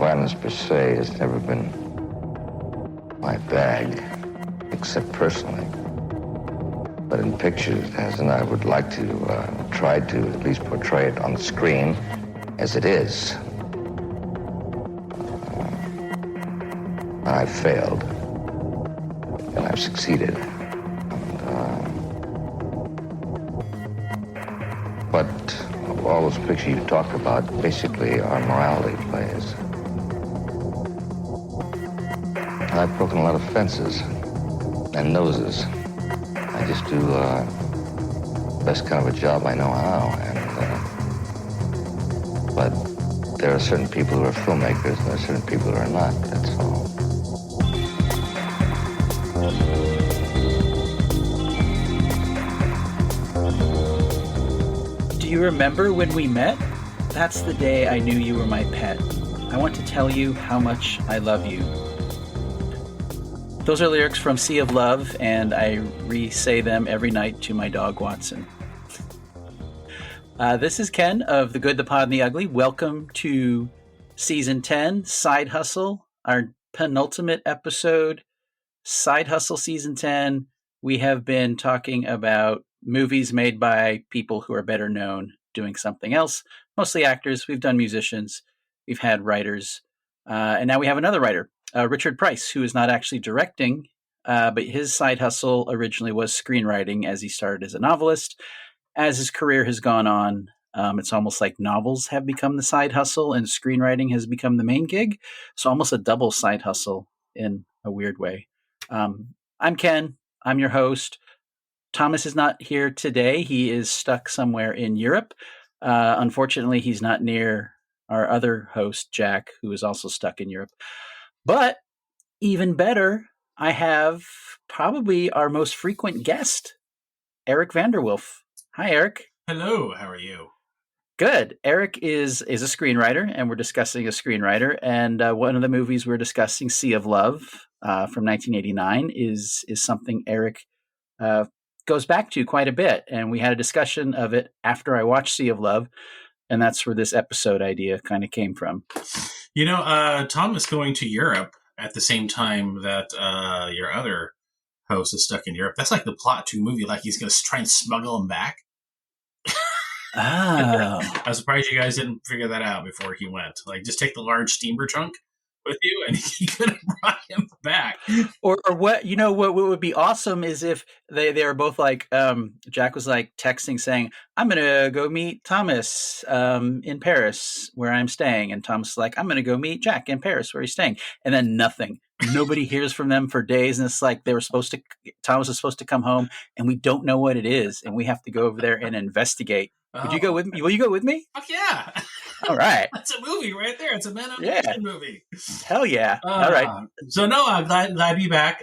Violence per se has never been my bag, except personally. But in pictures it has, and I would like to try to at least portray it on the screen as it is. I've failed, and I've succeeded. But all those pictures you talk about basically are morality plays. I've broken a lot of fences and noses. I just do the best kind of a job I know how. But there are certain people who are filmmakers and there are certain people who are not, that's all. Do you remember when we met? That's the day I knew you were my pet. I want to tell you how much I love you. Those are lyrics from Sea of Love, and I re-say them every night to my dog, Watson. This is Ken of The Good, the Pod, and the Ugly. Welcome to Season 10, Side Hustle, our penultimate episode. Side Hustle Season 10. We have been talking about movies made by people who are better known doing something else, mostly actors. We've done musicians. We've had writers. And now we have another writer, Richard Price, who is not actually directing, but his side hustle originally was screenwriting as he started as a novelist. As his career has gone on, it's almost like novels have become the side hustle and screenwriting has become the main gig. So almost a double side hustle in a weird way. I'm Ken. I'm your host. Thomas is not here today. He is stuck somewhere in Europe. Unfortunately, he's not near our other host, Jack, who is also stuck in Europe. But even better, I have probably our most frequent guest, Eric Vanderwolf. Hi, Eric. Hello. How are you? Good. Eric is a screenwriter, and we're discussing a screenwriter. And one of the movies we're discussing, Sea of Love, from 1989, is something Eric goes back to quite a bit. And we had a discussion of it after I watched Sea of Love, and that's where this episode idea kind of came from. You know, Tom is going to Europe at the same time that your other host is stuck in Europe. That's like the plot to a movie, like he's going to try and smuggle him back. Oh. I'm surprised you guys didn't figure that out before he went. Like, just take the large steamer trunk with you, and he could have brought him back. Or what? You know what would be awesome is if they were both like, Jack was like texting saying, "I'm gonna go meet Thomas in Paris where I'm staying," and Thomas is like, "I'm gonna go meet Jack in Paris where he's staying," and then nothing. Nobody hears from them for days, and it's like Thomas is supposed to come home, and we don't know what it is, and we have to go over there and investigate. Would you go with me? Will you go with me? Fuck yeah! All right, that's a movie right there. It's a Man on Action movie. Hell yeah! All right. So no, I'm glad to be back.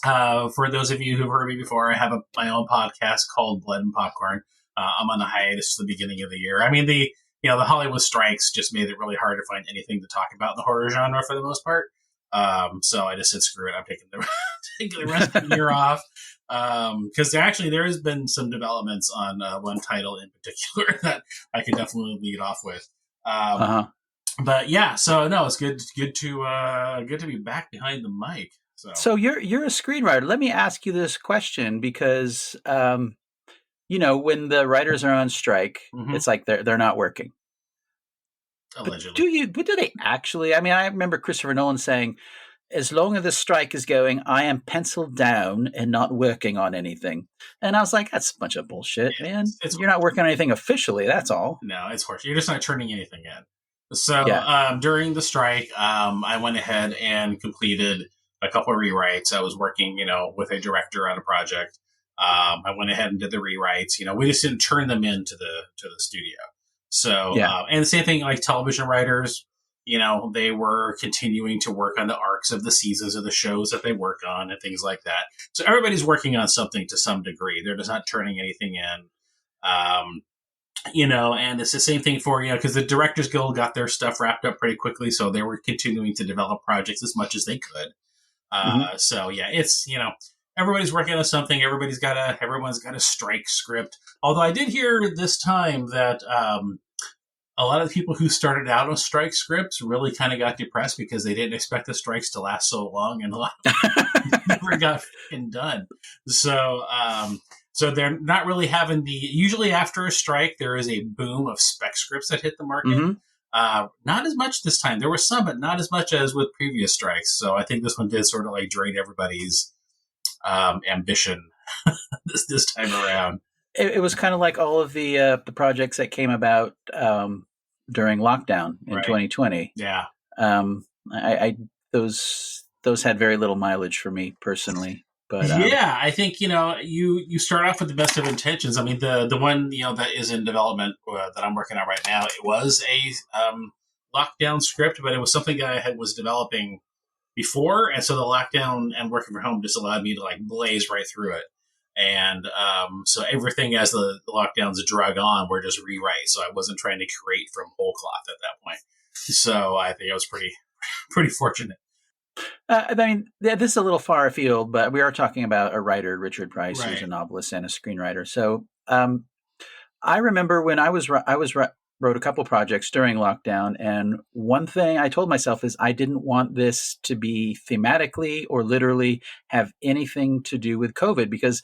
For those of you who've heard me before, I have my own podcast called Blood and Popcorn. I'm on a hiatus to the beginning of the year. I mean, the Hollywood strikes just made it really hard to find anything to talk about in the horror genre for the most part. So I just said, screw it. I'm taking the rest of the year off. Because there has been some developments on one title in particular that I could definitely lead off with. But yeah, so no, it's good to be back behind the mic. So you're a screenwriter. Let me ask you this question because when the writers are on strike, it's like they're not working. Allegedly. But do they actually? I mean, I remember Christopher Nolan saying, as long as the strike is going, I am penciled down and not working on anything. And I was like, that's a bunch of bullshit, man. You're not working on anything officially, that's all. No, it's horseshit. You're just not turning anything in. So during the strike, I went ahead and completed a couple of rewrites. I was working, with a director on a project. I went ahead and did the rewrites. We just didn't turn them into the studio. So, and the same thing, like television writers, they were continuing to work on the arcs of the seasons of the shows that they work on and things like that. So everybody's working on something to some degree. They're just not turning anything in. And it's the same thing for, because the Directors Guild got their stuff wrapped up pretty quickly. So they were continuing to develop projects as much as they could. So yeah, it's, everybody's working on something. Everyone's got a strike script. Although I did hear this time that, a lot of the people who started out on strike scripts really kind of got depressed because they didn't expect the strikes to last so long, and a lot of them never got fucking done. So, so they're not really having usually after a strike, there is a boom of spec scripts that hit the market. Mm-hmm. Not as much this time. There were some, but not as much as with previous strikes. So I think this one did sort of like drain everybody's ambition this time around. It was kind of like all of the projects that came about during lockdown in 2020. Yeah. I those had very little mileage for me personally. But yeah, I think you start off with the best of intentions. I mean, the one that is in development that I'm working on right now, it was a lockdown script, but it was something that I was developing before, and so the lockdown and working from home just allowed me to like blaze right through it. And so everything as the lockdowns drug on were just rewrite. So I wasn't trying to create from whole cloth at that point. So I think I was pretty fortunate. I mean, this is a little far afield, but we are talking about a writer, Richard Price, Right. who's a novelist and a screenwriter. So I remember when I wrote a couple projects during lockdown, and one thing I told myself is I didn't want this to be thematically or literally have anything to do with COVID, because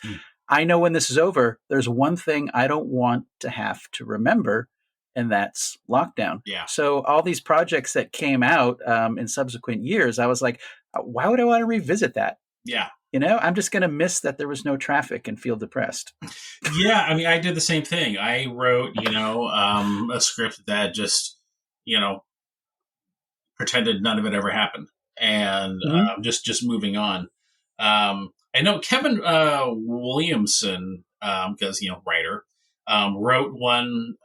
I know when this is over, there's one thing I don't want to have to remember, and that's lockdown. Yeah. So all these projects that came out in subsequent years, I was like, why would I want to revisit that? Yeah. I'm just going to miss that there was no traffic and feel depressed. Yeah, I mean, I did the same thing. I wrote, a script that just, pretended none of it ever happened, and just moving on. I know Kevin Williamson, because writer, wrote one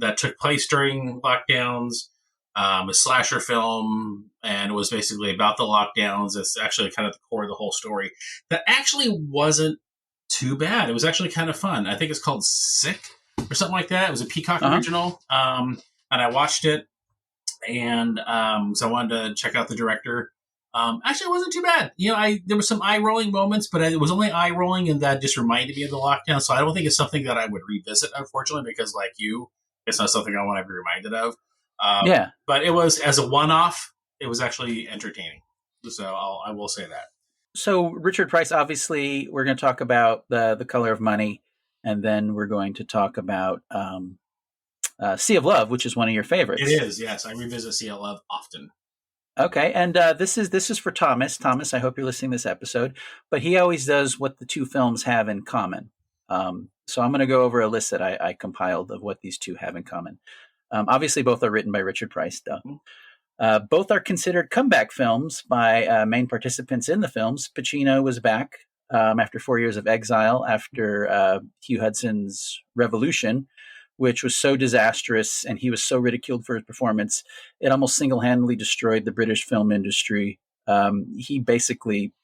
that took place during lockdowns. A slasher film, and it was basically about the lockdowns. It's actually kind of the core of the whole story. That actually wasn't too bad. It was actually kind of fun. I think it's called Sick or something like that. It was a Peacock original, and I watched it, and so I wanted to check out the director. Actually, it wasn't too bad. There were some eye rolling moments, but it was only eye rolling, and that just reminded me of the lockdown. So I don't think it's something that I would revisit, unfortunately, because like you, it's not something I want to be reminded of. But it was, as a one-off, it was actually entertaining. So I will say that. So Richard Price, obviously, we're going to talk about the Color of Money, and then we're going to talk about Sea of Love, which is one of your favorites. It is, yes. I revisit Sea of Love often. Okay, and this is for Thomas. Thomas, I hope you're listening to this episode, but he always does what the two films have in common. So I'm going to go over a list that I compiled of what these two have in common. Obviously, both are written by Richard Price, though. Both are considered comeback films by main participants in the films. Pacino was back after 4 years of exile after Hugh Hudson's Revolution, which was so disastrous, and he was so ridiculed for his performance, it almost single-handedly destroyed the British film industry. He basically,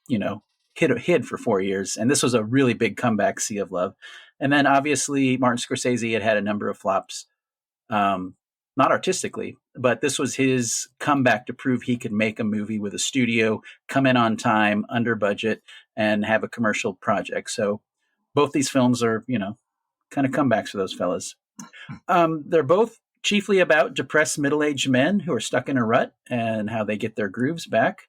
hid for 4 years, and this was a really big comeback, Sea of Love. And then, obviously, Martin Scorsese had a number of flops. Not artistically, but this was his comeback to prove he could make a movie with a studio, come in on time, under budget, and have a commercial project. So both these films are, kind of comebacks for those fellas. They're both chiefly about depressed middle-aged men who are stuck in a rut and how they get their grooves back.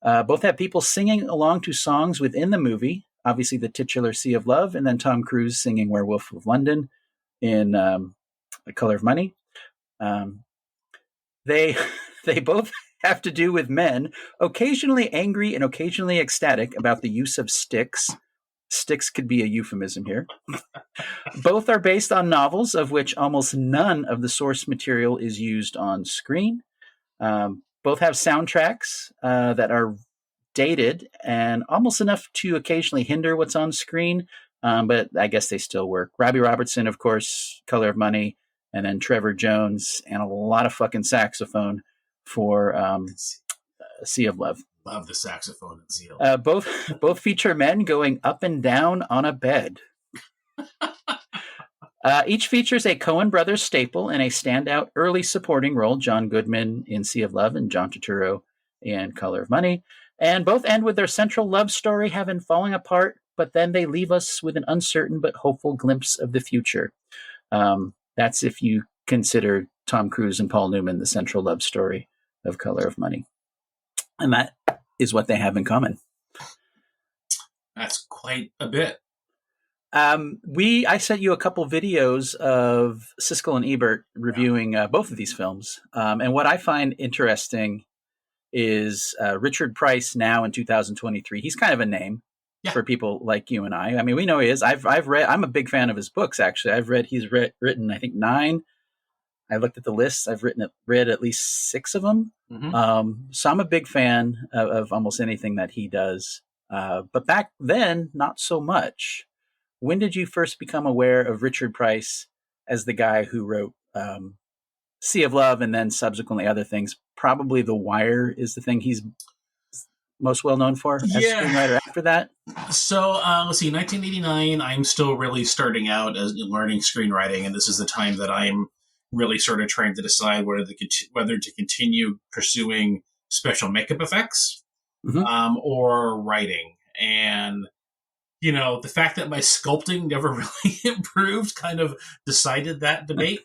Both have people singing along to songs within the movie, obviously the titular Sea of Love, and then Tom Cruise singing Werewolf of London in The Color of Money. They both have to do with men, occasionally angry and occasionally ecstatic about the use of sticks. Sticks could be a euphemism here. Both are based on novels, of which almost none of the source material is used on screen. Both have soundtracks that are dated and almost enough to occasionally hinder what's on screen, but I guess they still work. Robbie Robertson, of course, Color of Money, and then Trevor Jones, and a lot of fucking saxophone for Sea of Love. Love the saxophone and Sea of Love. Both feature men going up and down on a bed. Each features a Coen Brothers staple and a standout early supporting role, John Goodman in Sea of Love and John Turturro in Color of Money. And both end with their central love story having fallen apart, but then they leave us with an uncertain but hopeful glimpse of the future. That's if you consider Tom Cruise and Paul Newman the central love story of Color of Money. And that is what they have in common. That's quite a bit. I sent you a couple videos of Siskel and Ebert reviewing both of these films. And what I find interesting is Richard Price now in 2023. He's kind of a name for people like you and I. I mean, we know he is. I've read. I'm a big fan of his books. Actually, he's written I think 9. I looked at the list. I've read at least 6 of them. Mm-hmm. So I'm a big fan of almost anything that he does. But back then, not so much. When did you first become aware of Richard Price as the guy who wrote Sea of Love and then subsequently other things? Probably The Wire is the thing he's most well known for as a screenwriter after that. So let's see, 1989, I'm still really starting out as learning screenwriting, and this is the time that I'm really sort of trying to decide whether to continue pursuing special makeup effects or writing. And the fact that my sculpting never really improved kind of decided that debate.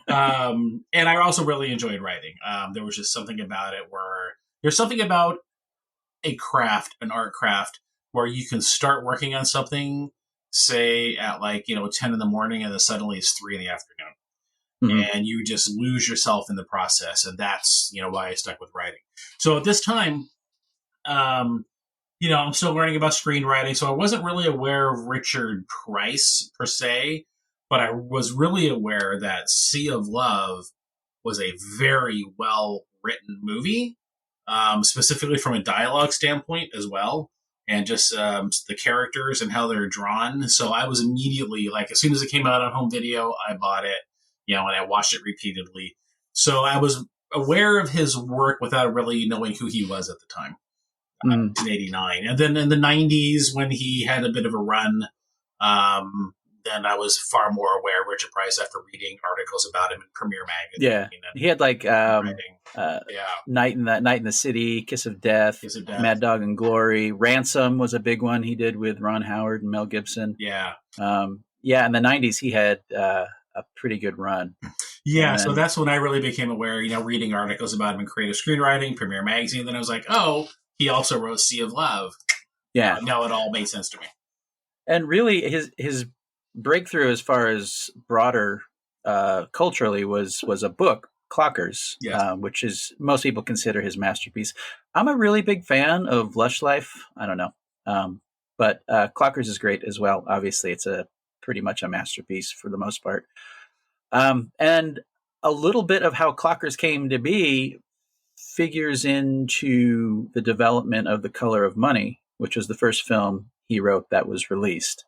And I also really enjoyed writing. There was just something about it where there's something about an art craft, where you can start working on something, say at 10 in the morning, and then suddenly it's 3 in the afternoon. Mm-hmm. And you just lose yourself in the process. And that's, why I stuck with writing. So at this time, I'm still learning about screenwriting, so I wasn't really aware of Richard Price per se, but I was really aware that Sea of Love was a very well-written movie, specifically from a dialogue standpoint as well, and just the characters and how they're drawn. So I was immediately, as soon as it came out on home video, I bought it, and I watched it repeatedly. So I was aware of his work without really knowing who he was at the time. In 89. And then in the 90s, when he had a bit of a run, then I was far more aware of Richard Price after reading articles about him in Premiere Magazine. Yeah. He had Night in the City, Kiss of Death, Mad Dog and Glory. Ransom was a big one he did with Ron Howard and Mel Gibson. Yeah. In the 90s, he had a pretty good run. Yeah, so that's when I really became aware, reading articles about him in creative screenwriting, Premiere Magazine. Then I was like, oh, he also wrote Sea of Love. Yeah. Now it all made sense to me. And really, his breakthrough as far as broader culturally was a book, Clockers, which is most people consider his masterpiece. I'm a really big fan of Lush Life. I don't know. But Clockers is great as well. Obviously, it's pretty much a masterpiece for the most part. And a little bit of how Clockers came to be figures into the development of The Color of Money, which was the first film he wrote that was released.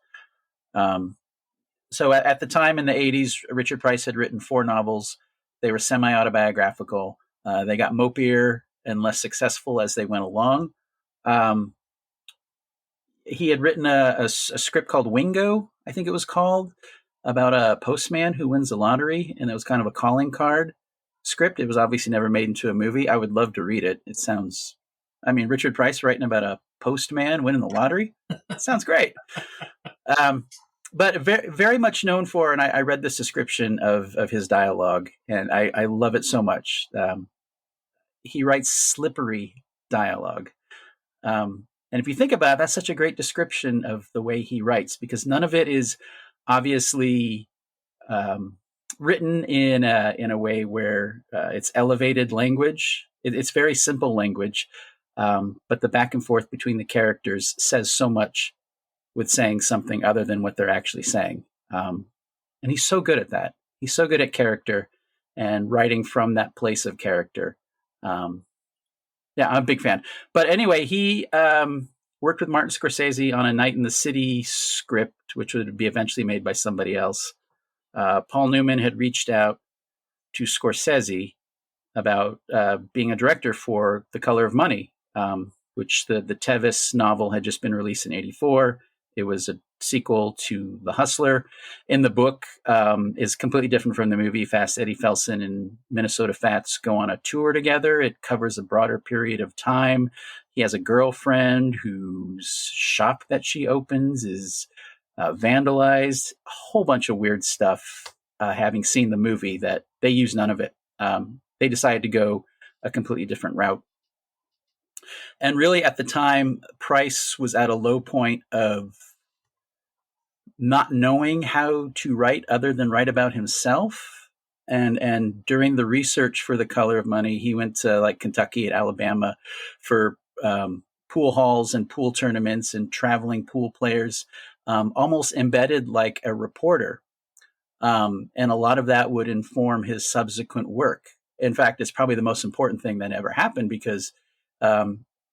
So at the time in the 80s, Richard Price had written 4 novels. They were semi-autobiographical. They got mopier and less successful as they went along. He had written a script called Wingo, I think it was called, about a postman who wins the lottery, and it was kind of a calling card script. It was obviously never made into a movie. I would love to read it. It sounds, Richard Price writing about a postman winning the lottery. Sounds great. But very, very much known for, and I read this description of his dialogue, and I love it so much. He writes slippery dialogue. And if you think about it, that's such a great description of the way he writes, because none of it is obviously written in a way where it's elevated language. It's very simple language, but the back and forth between the characters says so much with saying something other than what they're actually saying. And he's so good at that. He's so good at character and writing from that place of character. I'm a big fan. But anyway, he worked with Martin Scorsese on a Night in the City script, which would be eventually made by somebody else. Paul Newman had reached out to Scorsese about being a director for The Color of Money, which the Tevis novel had just been released in 1984. It was a sequel to The Hustler. In the book, is completely different from the movie. Fast Eddie Felson and Minnesota Fats go on a tour together. It covers a broader period of time. He has a girlfriend whose shop that she opens is vandalized. A whole bunch of weird stuff having seen the movie, that they used none of it. They decided to go a completely different route. And really, at the time, Price was at a low point of not knowing how to write other than write about himself. And during the research for The Color of Money, he went to like Kentucky and Alabama for pool halls and pool tournaments and traveling pool players, almost embedded like a reporter. And a lot of that would inform his subsequent work. In fact, it's probably the most important thing that ever happened, because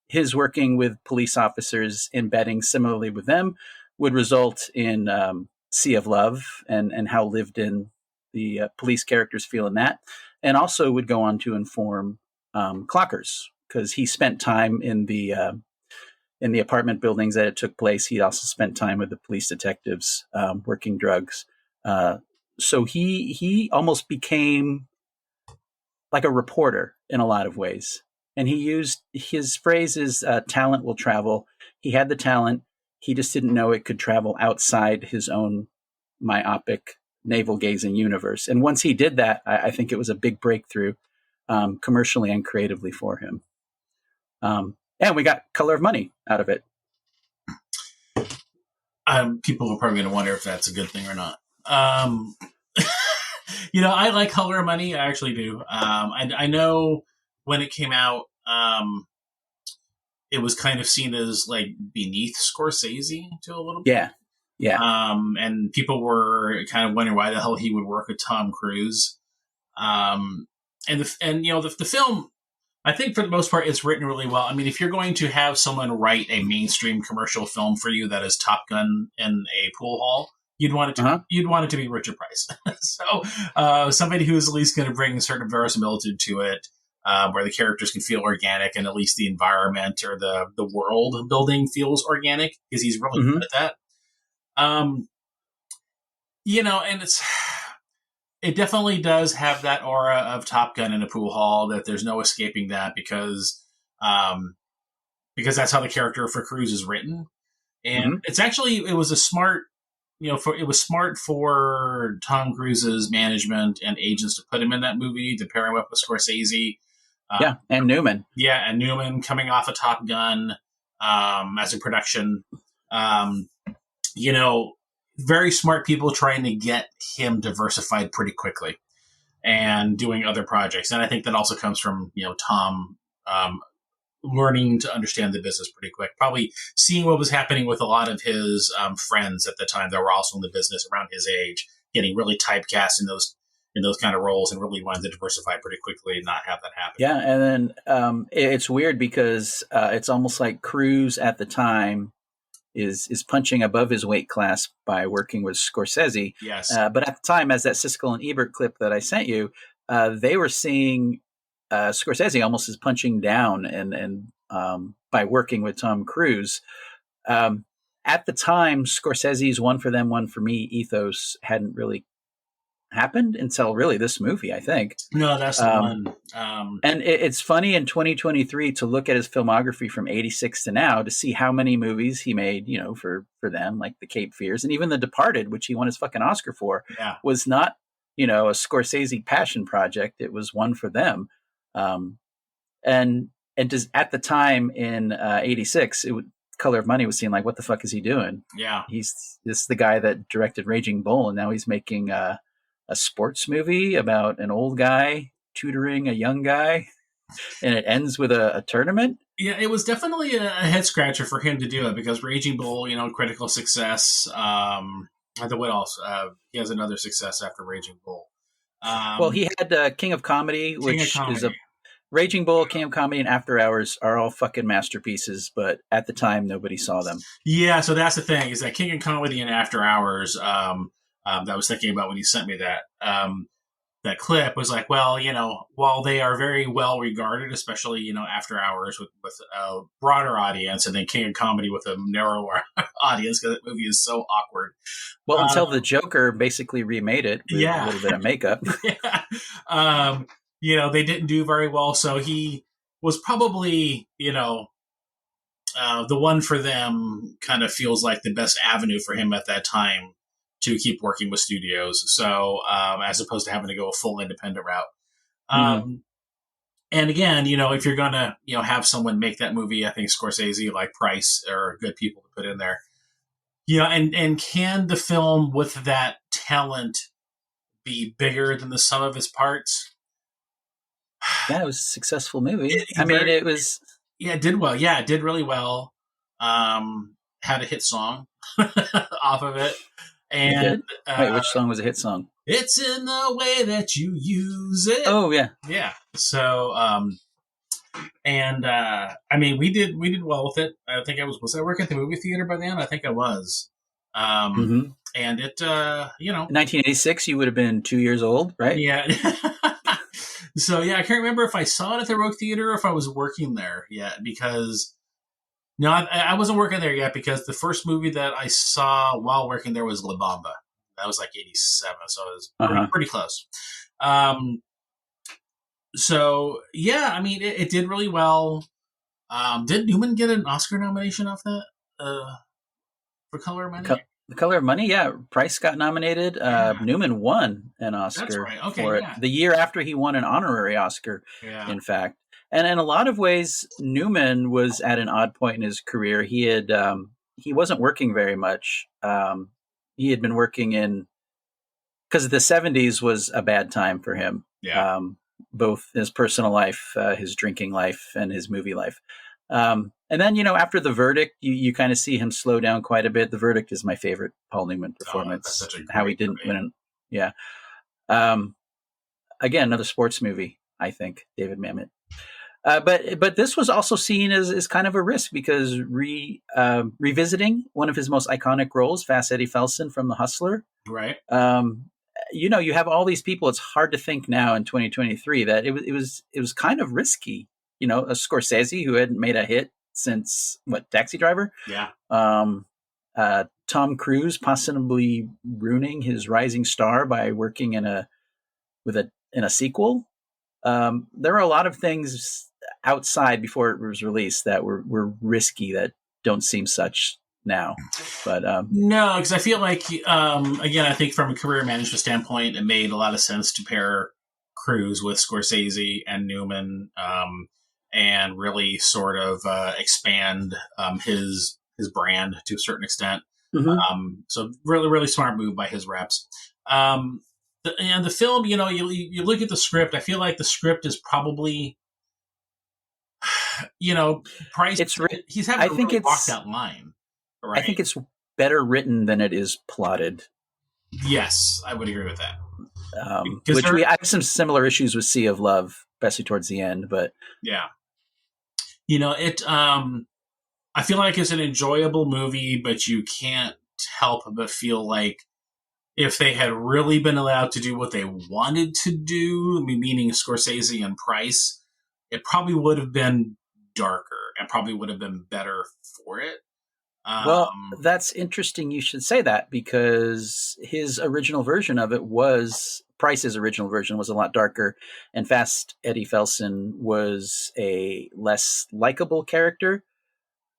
his working with police officers, embedding similarly with them, would result in Sea of Love and how lived in the police characters feel in that, and also would go on to inform Clockers, because he spent time in the apartment buildings that it took place. He also spent time with the police detectives working drugs. So he almost became like a reporter in a lot of ways. And he used his phrases, talent will travel. He had the talent. He just didn't know it could travel outside his own myopic, navel-gazing universe. And once he did that, I think it was a big breakthrough commercially and creatively for him. And we got Color of Money out of it. People are probably going to wonder if that's a good thing or not. I like Color of Money. I actually do. I know when it came out, it was kind of seen as like beneath Scorsese to a little bit. Yeah. And people were kind of wondering why the hell he would work with Tom Cruise. The film, I think for the most part, it's written really well. I mean, if you're going to have someone write a mainstream commercial film for you that is Top Gun in a pool hall, you'd want it to be Richard Price. So somebody who's at least going to bring a certain verisimilitude to it, where the characters can feel organic, and at least the environment or the world building feels organic, because he's really good at that. And it definitely does have that aura of Top Gun in a pool hall, that there's no escaping that, because that's how the character for Cruise is written. And it was a smart, it was smart for Tom Cruise's management and agents to put him in that movie, to pair him up with Scorsese. And Newman. Yeah, and Newman coming off of Top Gun as a production. Very smart people trying to get him diversified pretty quickly and doing other projects. And I think that also comes from, Tom learning to understand the business pretty quick, probably seeing what was happening with a lot of his friends at the time that were also in the business around his age, getting really typecast in those kind of roles, and really wanted to diversify pretty quickly and not have that happen. Yeah. And then it's weird, because it's almost like Cruise at the time is punching above his weight class by working with Scorsese. Yes. But at the time, as that Siskel and Ebert clip that I sent you, they were seeing Scorsese almost as punching down and by working with Tom Cruise. At the time, Scorsese's one for them, one for me ethos hadn't really happened until really this movie, I think. No, that's the one. And it's funny in 2023 to look at his filmography from 86 to now, to see how many movies he made, for them, like The Cape Fears, and even The Departed, which he won his fucking Oscar for, was not, a Scorsese passion project. It was one for them. And at the time in 86, Color of Money was seen like, what the fuck is he doing? Yeah. This is the guy that directed Raging Bull, and now he's making a sports movie about an old guy tutoring a young guy, and it ends with a tournament. Yeah, it was definitely a head scratcher for him to do it, because Raging Bull, critical success. What else? He has another success after Raging Bull. Well, he had King of Comedy, which is a Raging Bull, King of Comedy, and After Hours are all fucking masterpieces, but at the time nobody saw them. Yeah, so that's the thing, is that King of Comedy and After Hours, that I was thinking about when you sent me that clip, was like, well, while they are very well regarded, especially, After Hours with a broader audience, and then King of Comedy with a narrower audience, because that movie is so awkward. Well, until the Joker basically remade it with a little bit of makeup. They didn't do very well, so he was probably, the one for them kind of feels like the best avenue for him at that time to keep working with studios. So as opposed to having to go a full independent route. Mm-hmm. And again, if you're gonna have someone make that movie, I think Scorsese, like Price, are good people to put in there. And can the film with that talent be bigger than the sum of its parts? Yeah, it was a successful movie. It It was. Yeah, it did well. Yeah, it did really well. Had a hit song off of it. It And did. Wait, which song was a hit song? it's in the way that you use it. Oh yeah. Yeah. So, we did well with it. I think was I working at the movie theater by then? I think I was. Mm-hmm. And it, 1986, you would have been 2 years old, right? yeah. So yeah, I can't remember if I saw it at the Rogue Theater or if I was working there yet, because no, I wasn't working there yet, because the first movie that I saw while working there was La Bamba. That was like 87, so it was pretty close. So yeah, it did really well. Did Newman get an Oscar nomination off that for Color of Money? The Color of Money, yeah. Price got nominated. Yeah. Newman won an Oscar That's right. Okay, for it. yeah. The year after he won an honorary Oscar, Yeah. in fact. And in a lot of ways, Newman was at an odd point in his career. He wasn't working very much. He had been working because the 70s was a bad time for him. Yeah. Both his personal life, his drinking life, and his movie life. And then, after The Verdict, you kind of see him slow down quite a bit. The Verdict is my favorite Paul Newman performance. That's such a great how he didn't movie. win. Yeah. Again, another sports movie, I think, David Mamet. But this was also seen as kind of a risk, because revisiting one of his most iconic roles, Fast Eddie Felson from The Hustler. Right. You have all these people. It's hard to think now in 2023 that it was kind of risky. A Scorsese who hadn't made a hit since Taxi Driver. Yeah. Tom Cruise possibly ruining his rising star by working in a sequel. There are a lot of things outside before it was released that were risky that don't seem such now. But no, because I feel like again, I think from a career management standpoint, it made a lot of sense to pair Cruise with Scorsese and Newman, and really sort of expand his brand to a certain extent. Mm-hmm. So really, really smart move by his reps. And the film, you look at the script. I feel like the script is probably, Price. He's having to walk that line. Right? I think it's better written than it is plotted. Yes, I would agree with that. I have some similar issues with Sea of Love, especially towards the end. But yeah, it. I feel like it's an enjoyable movie, but you can't help but feel like if they had really been allowed to do what they wanted to do, meaning Scorsese and Price, it probably would have been darker and probably would have been better for it. Well, that's interesting you should say that, because his original version of it Price's original version was a lot darker, and Fast Eddie Felson was a less likable character.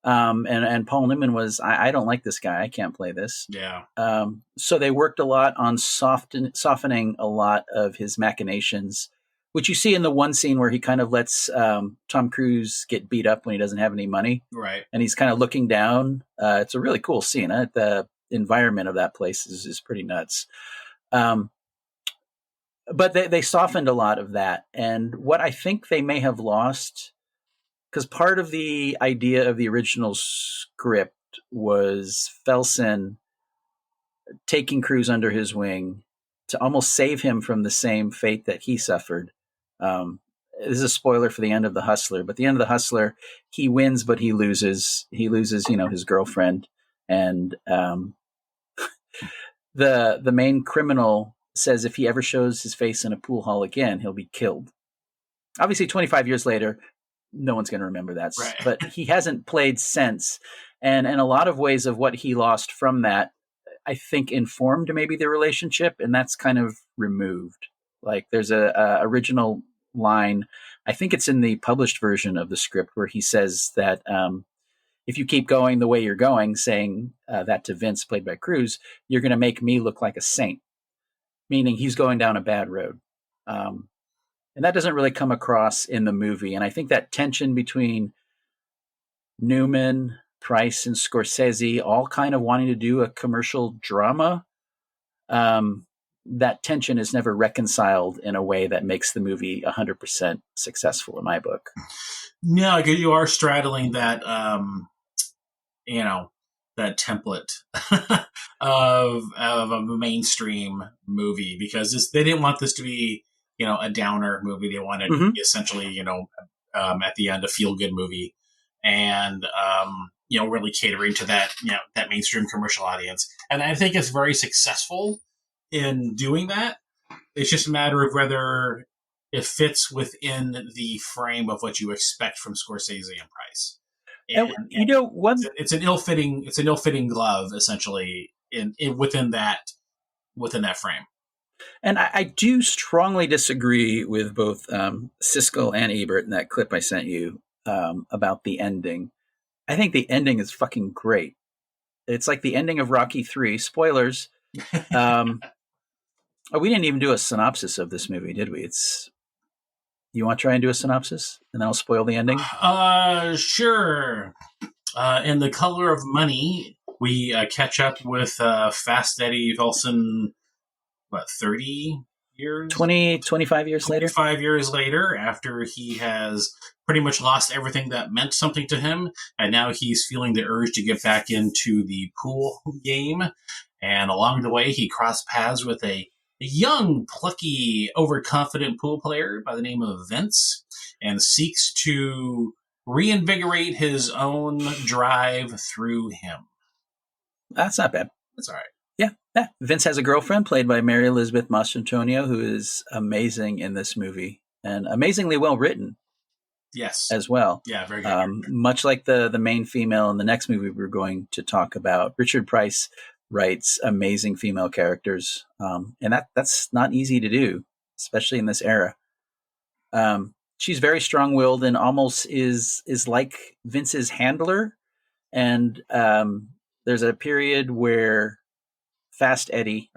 And Paul Newman was, I don't like this guy. I can't play this. Yeah. So they worked a lot on softening a lot of his machinations, which you see in the one scene where he kind of lets Tom Cruise get beat up when he doesn't have any money. Right. And he's kind of looking down. It's a really cool scene. The environment of that place is pretty nuts. But they softened a lot of that. And what I think they may have lost, because part of the idea of the original script was Felson taking Cruise under his wing to almost save him from the same fate that he suffered. This is a spoiler for the end of The Hustler, but the end of The Hustler, he wins, but he loses. He loses, his girlfriend, and the main criminal says if he ever shows his face in a pool hall again, he'll be killed. Obviously, 25 years later, no one's going to remember that, right. But he hasn't played since, and in a lot of ways of what he lost from that, I think informed maybe the relationship, and that's kind of removed. Like there's a original line, I think it's in the published version of the script, where he says that if you keep going the way you're going, saying that to Vince, played by Cruz, you're going to make me look like a saint, meaning he's going down a bad road. And that doesn't really come across in the movie. And I think that tension between Newman, Price, and Scorsese, all kind of wanting to do a commercial drama, that tension is never reconciled in a way that makes the movie 100% successful in my book. No, because you are straddling that, that template of a mainstream movie, because they didn't want this to be, a downer movie. They wanted to be essentially, at the end, a feel good movie, and really catering to that, that mainstream commercial audience. And I think it's very successful in doing that. It's just a matter of whether it fits within the frame of what you expect from Scorsese and Price. And it's an ill-fitting glove, essentially, within that frame. And I do strongly disagree with both Siskel and Ebert in that clip I sent you about the ending. I think the ending is fucking great. It's like the ending of Rocky III. Spoilers. We didn't even do a synopsis of this movie, did we? You want to try and do a synopsis, and then I'll spoil the ending? Sure. In The Color of Money, we catch up with Fast Eddie Wilson, 30 years? 25 years later? 25 years later, after he has pretty much lost everything that meant something to him, and now he's feeling the urge to get back into the pool game. And along the way, he crossed paths with a young, plucky, overconfident pool player by the name of Vince, and seeks to reinvigorate his own drive through him. That's not bad. That's all right. Yeah. Vince has a girlfriend played by Mary Elizabeth Mastrantonio, who is amazing in this movie and amazingly well written. Yes. As well. Yeah, very good. Much like the main female in the next movie we're going to talk about, Richard Price writes amazing female characters, and that's not easy to do, especially in this era. She's very strong-willed and almost is like Vince's handler. And there's a period where Fast Eddie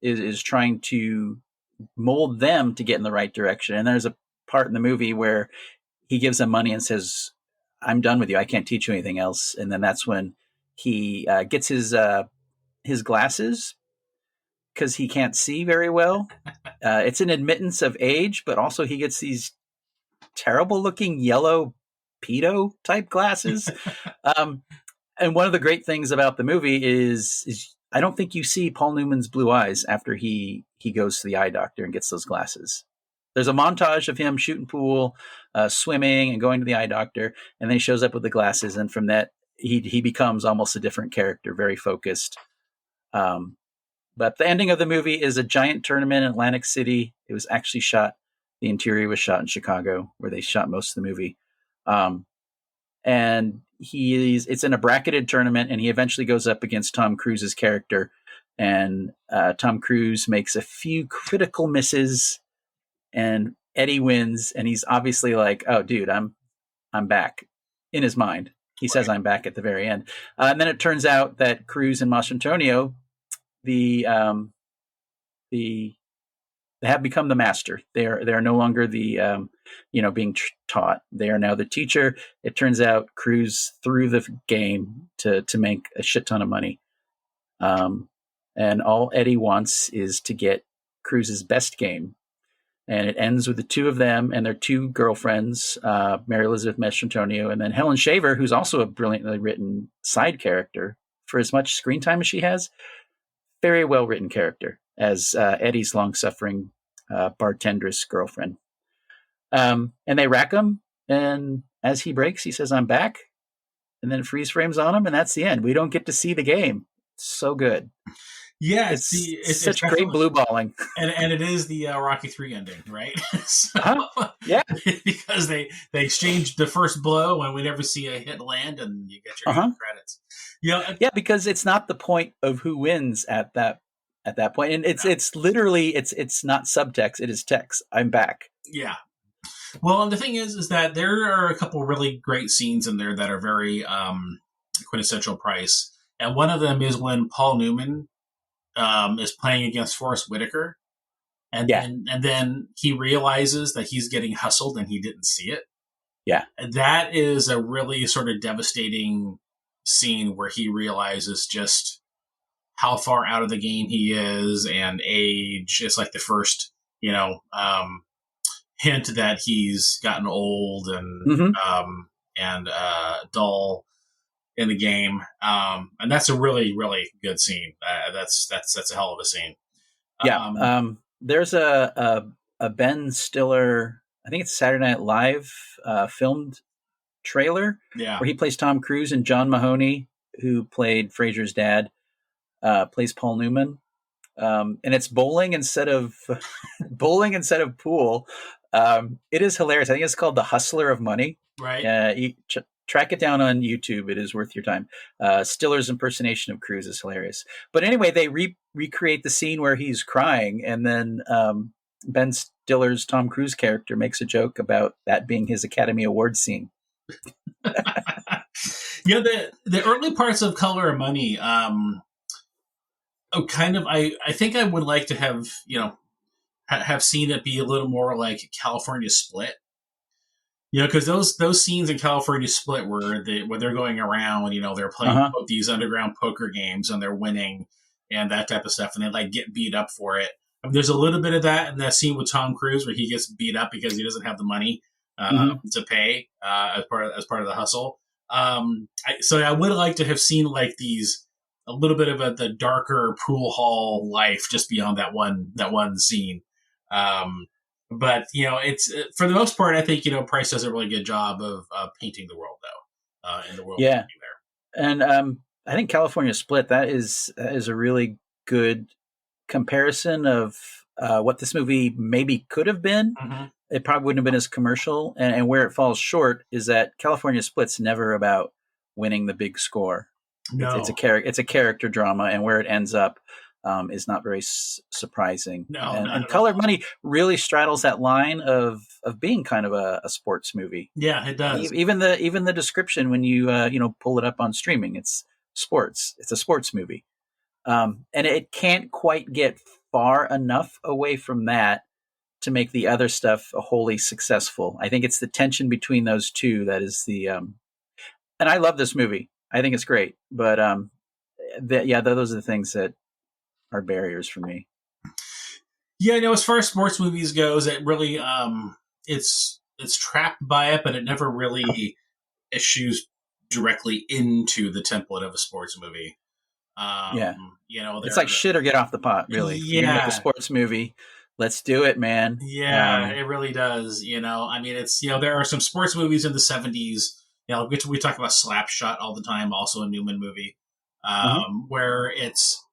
is trying to mold them to get in the right direction. And there's a part in the movie where he gives them money and says, "I'm done with you. I can't teach you anything else." And then that's when he gets his glasses because he can't see very well. It's an admittance of age, but also he gets these terrible looking yellow pedo type glasses. And one of the great things about the movie is I don't think you see Paul Newman's blue eyes after he goes to the eye doctor and gets those glasses. There's a montage of him shooting pool, swimming, and going to the eye doctor, and then he shows up with the glasses, and from that he becomes almost a different character, very focused. But the ending of the movie is a giant tournament in Atlantic City. It was actually shot. The interior was shot in Chicago, where they shot most of the movie. And it's in a bracketed tournament, and he eventually goes up against Tom Cruise's character. And Tom Cruise makes a few critical misses, and Eddie wins. And he's obviously like, "Oh, dude, I'm back." In his mind, he says, "I'm back" at the very end. And then it turns out that Cruise and Mastrantonio, they have become the master. They are no longer the being taught. They are now the teacher. It turns out Cruise threw the game to make a shit ton of money, and all Eddie wants is to get Cruise's best game. And it ends with the two of them and their two girlfriends, Mary Elizabeth Mastrantonio, and then Helen Shaver, who's also a brilliantly written side character. For as much screen time as she has, very well written character as Eddie's long-suffering bartendress girlfriend. And they rack him, and as he breaks, he says, "I'm back," and then freeze frames on him, and that's the end. We don't get to see the game. It's so good. Yeah, it's such great blue balling, and it is the Rocky III ending, right? Yeah, because they exchanged the first blow, and we never see a hit land, and you get your credits. Yeah, because it's not the point of who wins at that point, and it's literally it's not subtext; it is text. I'm back. Yeah, Well, and the thing is that there are a couple really great scenes in there that are very quintessential Price, and one of them is when Paul Newman is playing against Forrest Whitaker, Yeah, and then he realizes that he's getting hustled and he didn't see it. yeah, And that is a really sort of devastating scene where he realizes just how far out of the game he is, and age. It's like the first, hint that he's gotten old hmm and dull in the game. And that's a really, really good scene. That's a hell of a scene. yeah. Um, There's a Ben Stiller, I think it's Saturday Night Live filmed trailer yeah, where he plays Tom Cruise, and John Mahoney, who played Fraser's dad, plays Paul Newman. And it's bowling instead of bowling instead of pool. It is hilarious. I think it's called The Hustler of Money. right. Track it down on YouTube. It is worth your time. Stiller's impersonation of Cruise is hilarious. But anyway, they recreate the scene where he's crying, and then Ben Stiller's Tom Cruise character makes a joke about that being his Academy Award scene. The early parts of Color of Money, kind of, I think I would like to have have seen it be a little more like California Split. Because those scenes in California Split where they're going around, they're playing these underground poker games and they're winning and that type of stuff, and they like get beat up for it. I mean, there's a little bit of that in that scene with Tom Cruise where he gets beat up because he doesn't have the money to pay as part of the hustle. So I would like to have seen like these a little bit of the darker pool hall life just beyond that one scene. But it's for the most part, I think Price does a really good job of painting the world, though, in the world. Yeah, there. and I think California Split, that is a really good comparison of what this movie maybe could have been. Mm-hmm. It probably wouldn't have been as commercial, and where it falls short is that California Split's never about winning the big score. No, it's a character drama, and where it ends up is not very surprising. No, and Color Money really straddles that line of being kind of a sports movie. Yeah, it does. Even the description when you pull it up on streaming, it's sports. It's a sports movie, and it can't quite get far enough away from that to make the other stuff wholly successful. I think it's the tension between those two that is the. And I love this movie. I think it's great, but those are the things that are barriers for me. Yeah, as far as sports movies goes, it really it's trapped by it, but it never really issues directly into the template of a sports movie. It's like shit or get off the pot, really. Yeah, you make a sports movie, let's do it, man. Yeah, it really does. I mean, it's there are some sports movies in the 70s. We talk about Slapshot all the time, also a Newman movie, where it's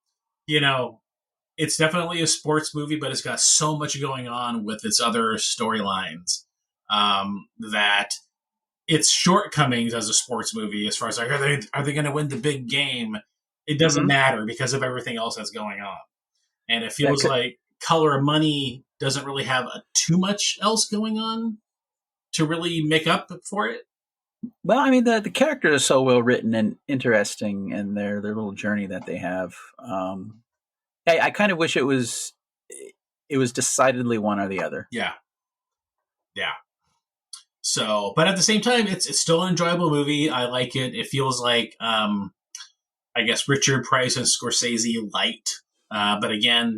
it's definitely a sports movie, but it's got so much going on with its other storylines that its shortcomings as a sports movie, as far as like, are they going to win the big game? It doesn't matter because of everything else that's going on, and it feels like Color of Money doesn't really have too much else going on to really make up for it. Well, I mean, the characters are so well written and interesting, and their little journey that they have. I kind of wish it was decidedly one or the other. Yeah. So, but at the same time, it's still an enjoyable movie. I like it. It feels like, I guess, Richard Price and Scorsese light. But again,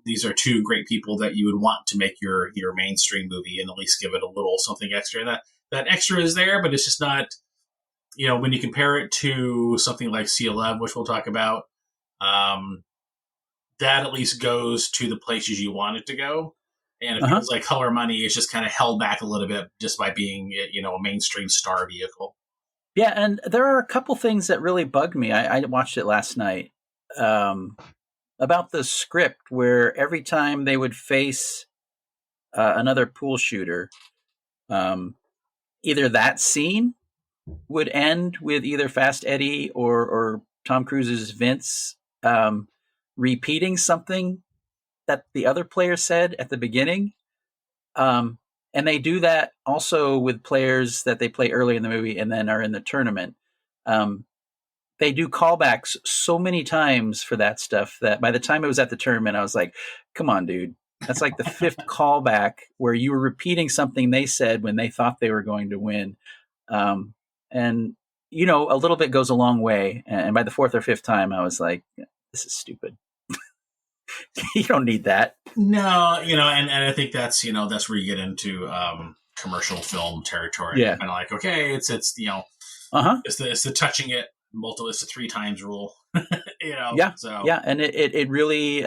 these are two great people that you would want to make your mainstream movie and at least give it a little something extra. That extra is there, but it's just not, when you compare it to something like Sea of Love, which we'll talk about, that at least goes to the places you want it to go. And it feels like Color Money is just kind of held back a little bit just by being, a mainstream star vehicle. Yeah, and there are a couple things that really bugged me. I watched it last night about the script, where every time they would face another pool shooter, either that scene would end with either Fast Eddie or Tom Cruise's Vince repeating something that the other player said at the beginning. And they do that also with players that they play early in the movie and then are in the tournament. They do callbacks so many times for that stuff that by the time it was at the tournament, I was like, come on, dude. That's like the fifth callback where you were repeating something they said when they thought they were going to win. And, you know, a little bit goes a long way. And by the fourth or fifth time, I was like, this is stupid. You don't need that. No, you know, and I think that's, you know, that's where you get into commercial film territory. Yeah. Kind of like, okay, it's you know, it's the touching it multiple, it's the 3 times rule. You know, yeah, so yeah, and it really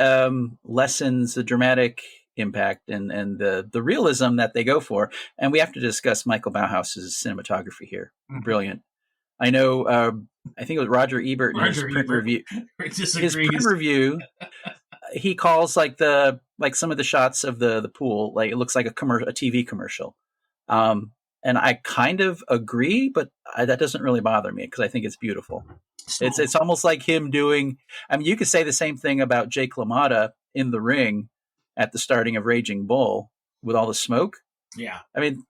lessens the dramatic impact and the realism that they go for. And we have to discuss Michael Bauhaus's cinematography here. Mm-hmm. Brilliant. I know. I think it was Roger Ebert in his print review. His print review. He calls like some of the shots of the pool like it looks like a TV commercial. And I kind of agree, but that doesn't really bother me because I think it's beautiful. It's almost like him doing. I mean, you could say the same thing about Jake LaMotta in the ring at the starting of Raging Bull with all the smoke. Yeah, I mean,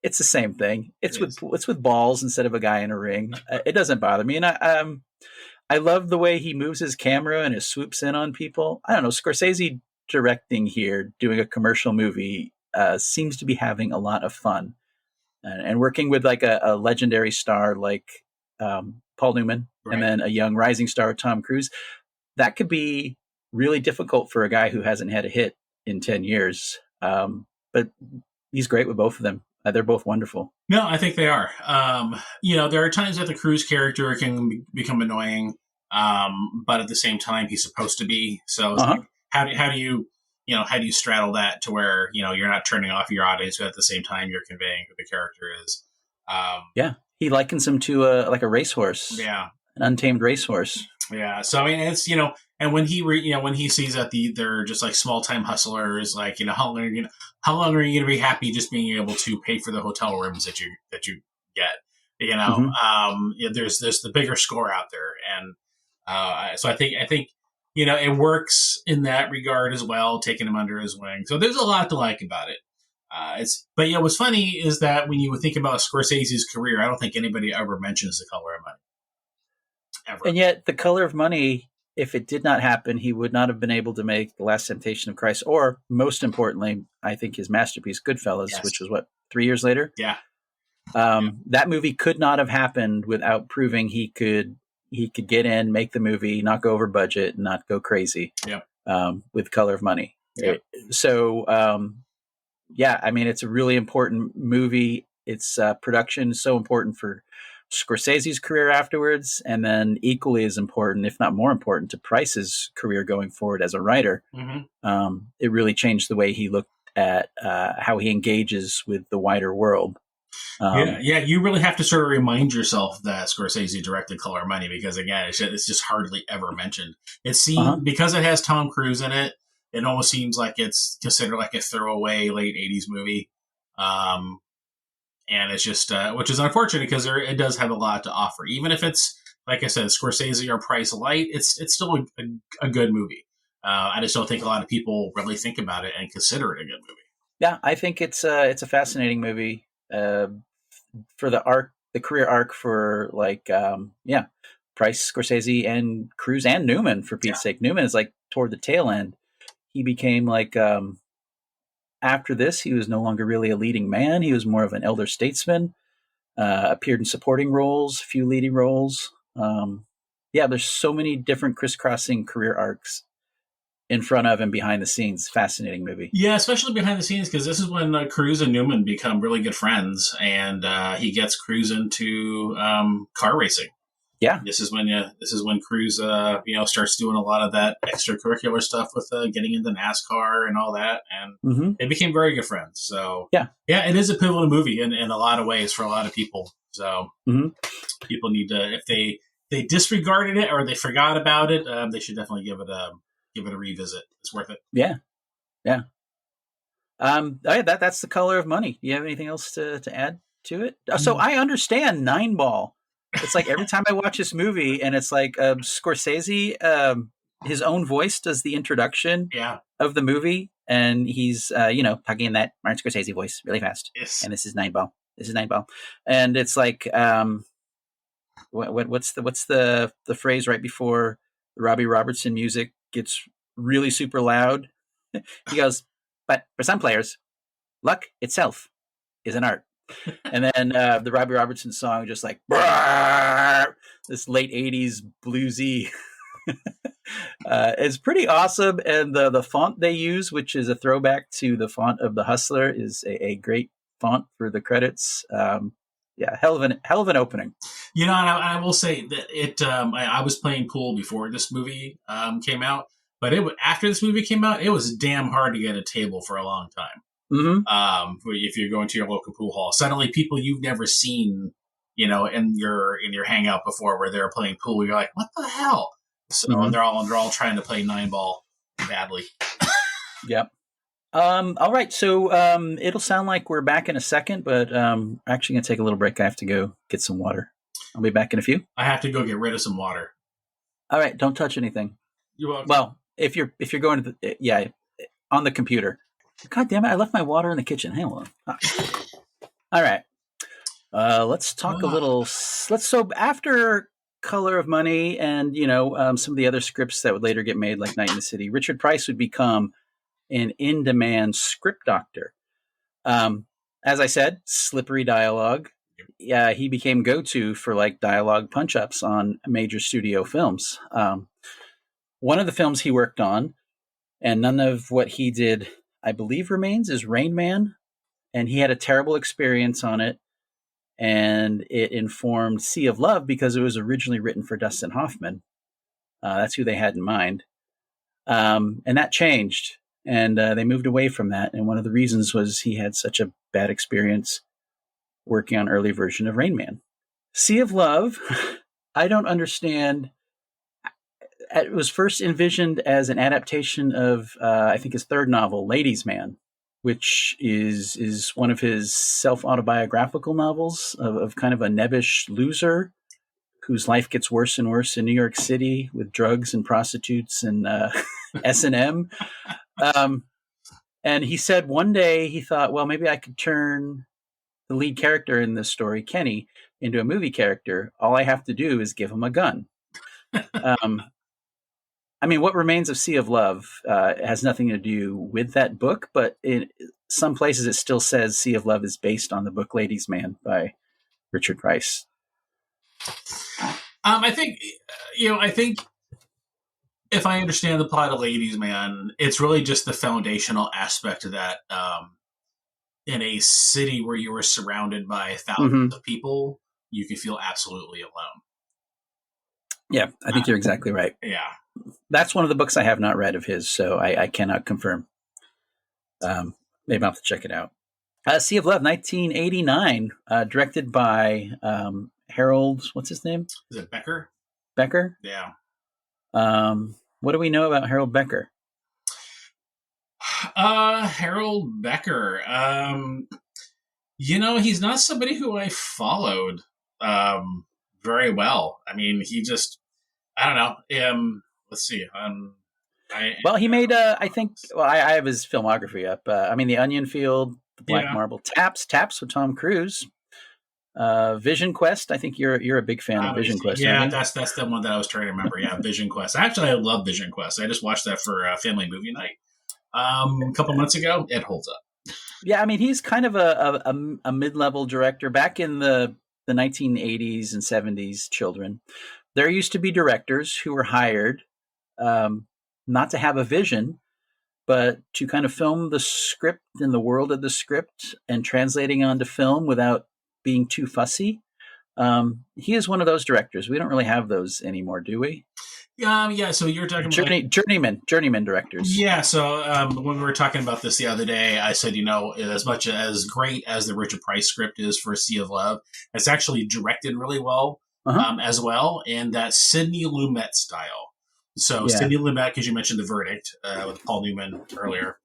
it's the same thing. It's with balls instead of a guy in a ring. It doesn't bother me, and I love the way he moves his camera and it swoops in on people. I don't know. Scorsese directing here, doing a commercial movie, seems to be having a lot of fun. And working with like a legendary star like Paul Newman, right, and then a young rising star Tom Cruise, that could be really difficult for a guy who hasn't had a hit in 10 years. But he's great with both of them. They're both wonderful. No, I think they are. You know, there are times that the Cruise character can become annoying, but at the same time, he's supposed to be. So it's like, how do you straddle that to where, you know, you're not turning off your audience, but at the same time, you're conveying who the character is. Yeah. He likens him to a racehorse. Yeah. An untamed racehorse. Yeah. So, I mean, it's, you know, and when he sees that they're just like small time hustlers, like, you know, how long are you going to be happy just being able to pay for the hotel rooms that you get, you know, there's the bigger score out there. And, so I think, you know, it works in that regard as well, taking him under his wing. So there's a lot to like about it. But you know, what's funny is that when you would think about Scorsese's career, I don't think anybody ever mentions The Color of Money. Ever. And yet, The Color of Money, if it did not happen, he would not have been able to make The Last Temptation of Christ, or most importantly, I think his masterpiece, Goodfellas, yes, which was 3 years later? Yeah. That movie could not have happened without proving he could get in, make the movie, not go over budget, not go crazy. With Color of Money. Yeah. Yeah, I mean, it's a really important movie. Its production is so important for Scorsese's career afterwards, and then equally as important, if not more important, to Price's career going forward as a writer. Mm-hmm. It really changed the way he looked at how he engages with the wider world. You really have to sort of remind yourself that Scorsese directed Color of Money because, again, it's just hardly ever mentioned. It seems because it has Tom Cruise in it, it almost seems like it's considered like a throwaway late 80s movie. And it's just, which is unfortunate because it does have a lot to offer. Even if it's, like I said, Scorsese or Price light, it's still a good movie. I just don't think a lot of people really think about it and consider it a good movie. Yeah, I think it's a fascinating movie for the career arc for Price, Scorsese, and Cruise and Newman, for Pete's sake. Newman is like toward the tail end. He became like, after this, he was no longer really a leading man. He was more of an elder statesman, appeared in supporting roles, a few leading roles. There's so many different crisscrossing career arcs in front of and behind the scenes. Fascinating movie. Yeah, especially behind the scenes, because this is when Cruise and Newman become really good friends, and he gets Cruise into car racing. Yeah, this is when Cruise starts doing a lot of that extracurricular stuff with getting into NASCAR and all that, and they became very good friends. So it is a pivotal movie in a lot of ways for a lot of people. So people need to, if they disregarded it or they forgot about it, they should definitely give it a revisit. It's worth it. Yeah. That's The Color of Money. Do you have anything else to add to it? So I understand Nine Ball. It's like every time I watch this movie and it's like Scorsese his own voice does the introduction Yeah. of the movie, and he's talking in that Martin Scorsese voice really fast. Yes. And this is Nine Ball. And it's like what's the phrase right before the Robbie Robertson music gets really super loud? He goes, but for some players, luck itself is an art. And then the Robbie Robertson song, just like this late 80s bluesy, is pretty awesome. And the font they use, which is a throwback to the font of The Hustler, is a great font for the credits. Hell of an opening. And I will say that I was playing pool before this movie came out, but after this movie came out, it was damn hard to get a table for a long time. Mm-hmm. If you're going to your local pool hall, suddenly people you've never seen, in your hangout before, where they're playing pool, you're like, what the hell? So they're all trying to play 9-ball badly. Yep. All right. So it'll sound like we're back in a second, but actually going to take a little break. I have to go get some water. I'll be back in a few. I have to go get rid of some water. All right. Don't touch anything. You're welcome. Well, if you're going to on the computer. God damn it! I left my water in the kitchen. Hang on. All right. Let's talk a little. So after Color of Money and some of the other scripts that would later get made, like Night in the City, Richard Price would become an in-demand script doctor. As I said, slippery dialogue. Yeah, he became go-to for like dialogue punch-ups on major studio films. One of the films he worked on, and none of what he did, I believe, remains, is Rain Man. And he had a terrible experience on it. And it informed Sea of Love because it was originally written for Dustin Hoffman. That's who they had in mind. And that changed. And they moved away from that. And one of the reasons was he had such a bad experience working on early version of Rain Man. Sea of Love, I don't understand. It was first envisioned as an adaptation of, I think, his third novel, Ladies' Man, which is one of his self-autobiographical novels of kind of a nebbish loser whose life gets worse and worse in New York City with drugs and prostitutes and S&M. And he said one day he thought, well, maybe I could turn the lead character in this story, Kenny, into a movie character. All I have to do is give him a gun. I mean, what remains of Sea of Love has nothing to do with that book, but in some places it still says Sea of Love is based on the book Ladies' Man by Richard Price. I think if I understand the plot of Ladies' Man, it's really just the foundational aspect of that. In a city where you were surrounded by thousands of people, you can feel absolutely alone. Yeah, I think you're exactly right. Yeah. That's one of the books I have not read of his, so I cannot confirm. Maybe I'll have to check it out. Sea of Love, 1989, directed by Harold, what's his name? Is it Becker? Becker? Yeah. What do we know about Harold Becker? Harold Becker. He's not somebody who I followed very well. I mean, he just, I don't know. Let's see. He made, I think, I have his filmography up. The Onion Field, The Black Marble, Taps with Tom Cruise, Vision Quest. I think you're a big fan of Vision Quest. Yeah, that's the one that I was trying to remember. Yeah, Vision Quest. Actually, I love Vision Quest. I just watched that for family movie night a couple months ago. It holds up. Yeah, I mean, he's kind of a mid-level director. Back in the 1980s and 70s, children, there used to be directors who were hired not to have a vision, but to kind of film the script in the world of the script and translating onto film without being too fussy. He is one of those directors. We don't really have those anymore, do we? Yeah. So you're talking about journeyman directors. Yeah. So when we were talking about this the other day, I said, as much as great as the Richard Price script is for Sea of Love, it's actually directed really well as well, in that Sidney Lumet style. So Sidney Lumet, because you mentioned The Verdict with Paul Newman earlier.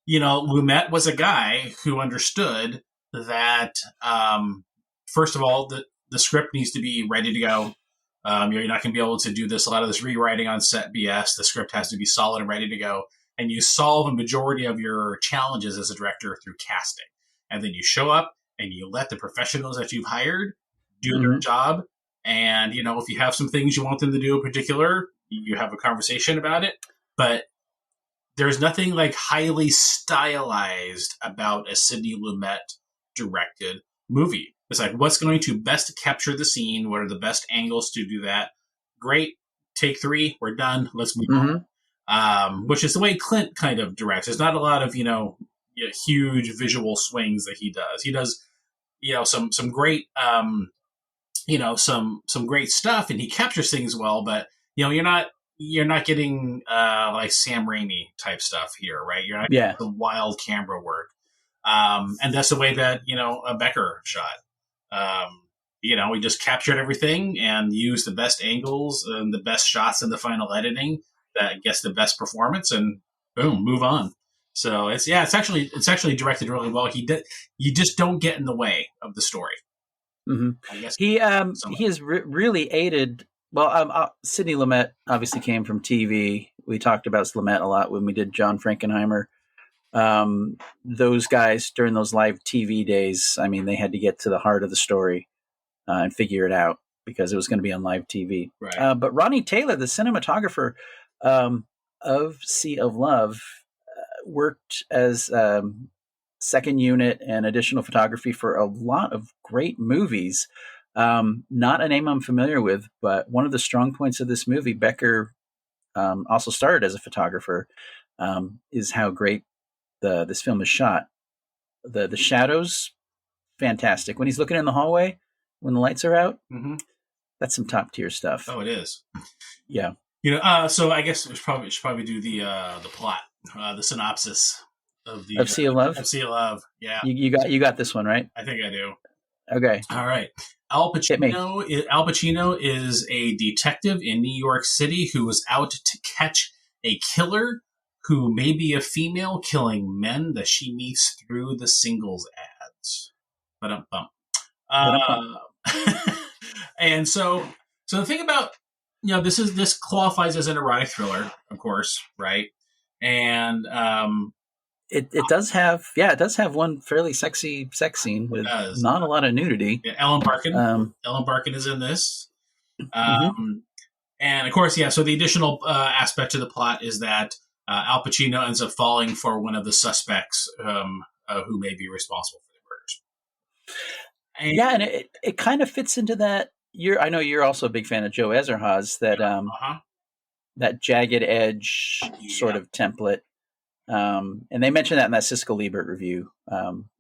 Lumet was a guy who understood that first of all, the script needs to be ready to go. You're not going to be able to do a lot of this rewriting on set BS. The script has to be solid and ready to go. And you solve a majority of your challenges as a director through casting. And then you show up and you let the professionals that you've hired do their job. And, if you have some things you want them to do in particular, you have a conversation about it. But there's nothing like highly stylized about a Sidney Lumet directed movie. It's like, what's going to best capture the scene? What are the best angles to do that? Great. Take 3. We're done. Let's move on. Which is the way Clint kind of directs. There's not a lot of, huge visual swings that he does. He does, some great, some great stuff, and he captures things well, but, you're not getting like Sam Raimi type stuff here, right? You're not getting the wild camera work. And that's the way that, Becker shot. We just captured everything and used the best angles and the best shots in the final editing that gets the best performance, and boom, move on. So it's actually directed really well. You just don't get in the way of the story. I guess he has really aided. Well, Sidney Lumet obviously came from TV. We talked about Lumet a lot when we did John Frankenheimer. Those guys during those live TV days, I mean, they had to get to the heart of the story and figure it out because it was going to be on live TV. Right. But Ronnie Taylor, the cinematographer of Sea of Love, worked as second unit and additional photography for a lot of great movies. Not a name I'm familiar with, but one of the strong points of this movie, Becker also started as a photographer, is how great this film is shot. The shadows, fantastic. When he's looking in the hallway, when the lights are out, that's some top tier stuff. Oh, it is. Yeah. So I guess we should probably do the plot, the synopsis of Sea of Love. Of Sea of Love. Yeah. You got this one right. I think I do. Okay. All right. Al Pacino is a detective in New York City who is out to catch a killer who may be a female killing men that she meets through the singles ads. And so the thing about, this qualifies as an erotic thriller, of course, right? And it does have one fairly sexy sex scene with not a lot of nudity. Yeah, Ellen Barkin is in this. And of course, so the additional aspect to the plot is that Al Pacino ends up falling for one of the suspects who may be responsible for the murders. And it kind of fits into that. I know you're also a big fan of Joe Ezerhaz, that jagged edge sort of template. And they mentioned that in that Siskel Liebert review,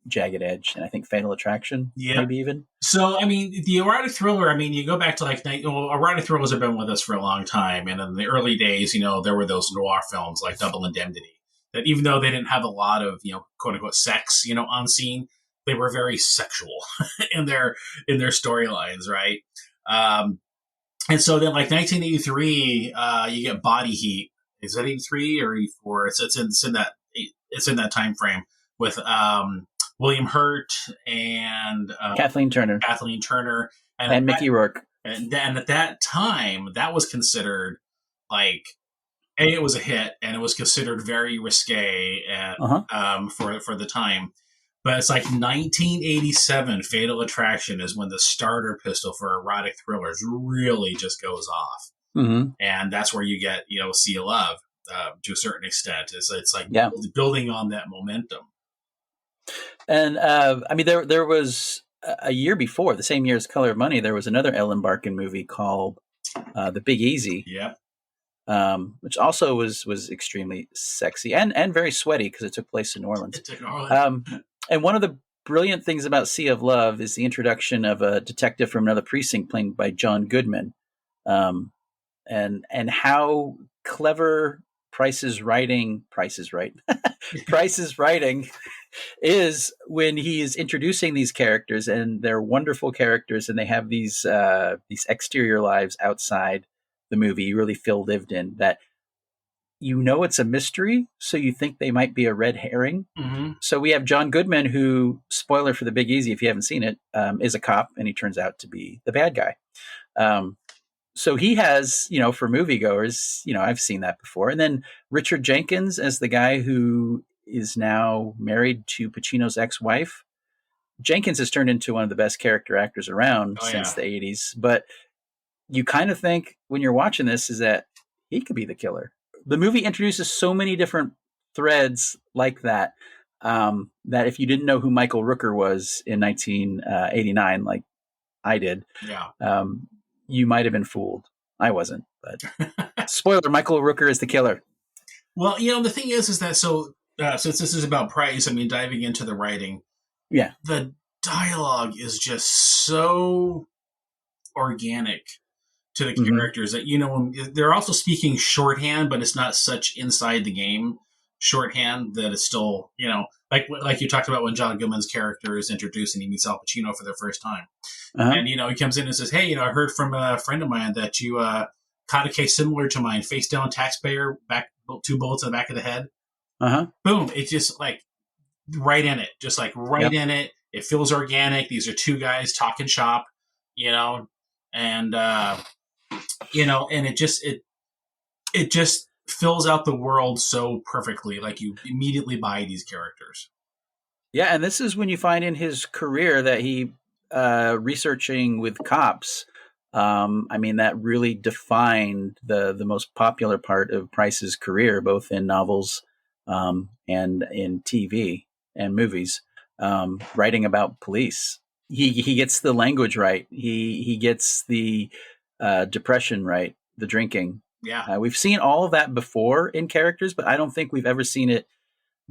Jagged Edge, and I think Fatal Attraction, maybe even. So, I mean, the erotic thriller, you go back to erotic thrillers have been with us for a long time. And in the early days, there were those noir films like Double Indemnity that even though they didn't have a lot of, quote unquote sex, on scene, they were very sexual in their storylines, right? And so then like 1983, you get Body Heat. Is that 83 or 84? It's in that time frame with William Hurt and Kathleen Turner, and Mickey Rourke. And then at that time, that was considered like it was a hit, and it was considered very risque and for the time. But it's like 1987, Fatal Attraction is when the starter pistol for erotic thrillers really just goes off. And that's where you get, Sea of Love to a certain extent. It's like building on that momentum. And there was a year before, the same year as Color of Money, there was another Ellen Barkin movie called The Big Easy. Which also was extremely sexy and very sweaty because it took place in New Orleans. And one of the brilliant things about Sea of Love is the introduction of a detective from another precinct played by John Goodman. And how clever Price's writing is when he is introducing these characters, and they're wonderful characters, and they have these exterior lives outside the movie. You really feel lived in that. It's a mystery, so you think they might be a red herring. So we have John Goodman, who, spoiler for The Big Easy if you haven't seen it, is a cop, and he turns out to be the bad guy. So he has, for moviegoers, I've seen that before. And then Richard Jenkins as the guy who is now married to Pacino's ex-wife. Jenkins has turned into one of the best character actors around Oh, since yeah. the 80s. But you kind of think when you're watching this is that he could be the killer. The movie introduces so many different threads like that, that if you didn't know who Michael Rooker was in 1989, like I did, Yeah. you might have been fooled. I wasn't, but spoiler: Michael Rooker is the killer. Well, the thing is that since this is about price, I mean, diving into the writing, Yeah, the dialogue is just so organic to the mm-hmm. characters that they're also speaking shorthand, but it's not such inside the game shorthand that it's still like you talked about when John Goodman's character is introduced and he meets Al Pacino for the first time. Uh-huh. And, he comes in and says, hey, I heard from a friend of mine that you caught a case similar to mine, face down taxpayer, back 2 bullets in the back of the head. Uh-huh. Boom. It's just like right in it, just like right Yep. in it. It feels organic. These are 2 guys talking shop, and, and it just fills out the world so perfectly. Like you immediately buy these characters. Yeah, and this is when you find in his career that he researching with cops. I mean, that really defined the most popular part of Price's career, both in novels and in TV and movies. Writing about police, he gets the language right. He gets the depression right, the drinking. Yeah. We've seen all of that before in characters, but I don't think we've ever seen it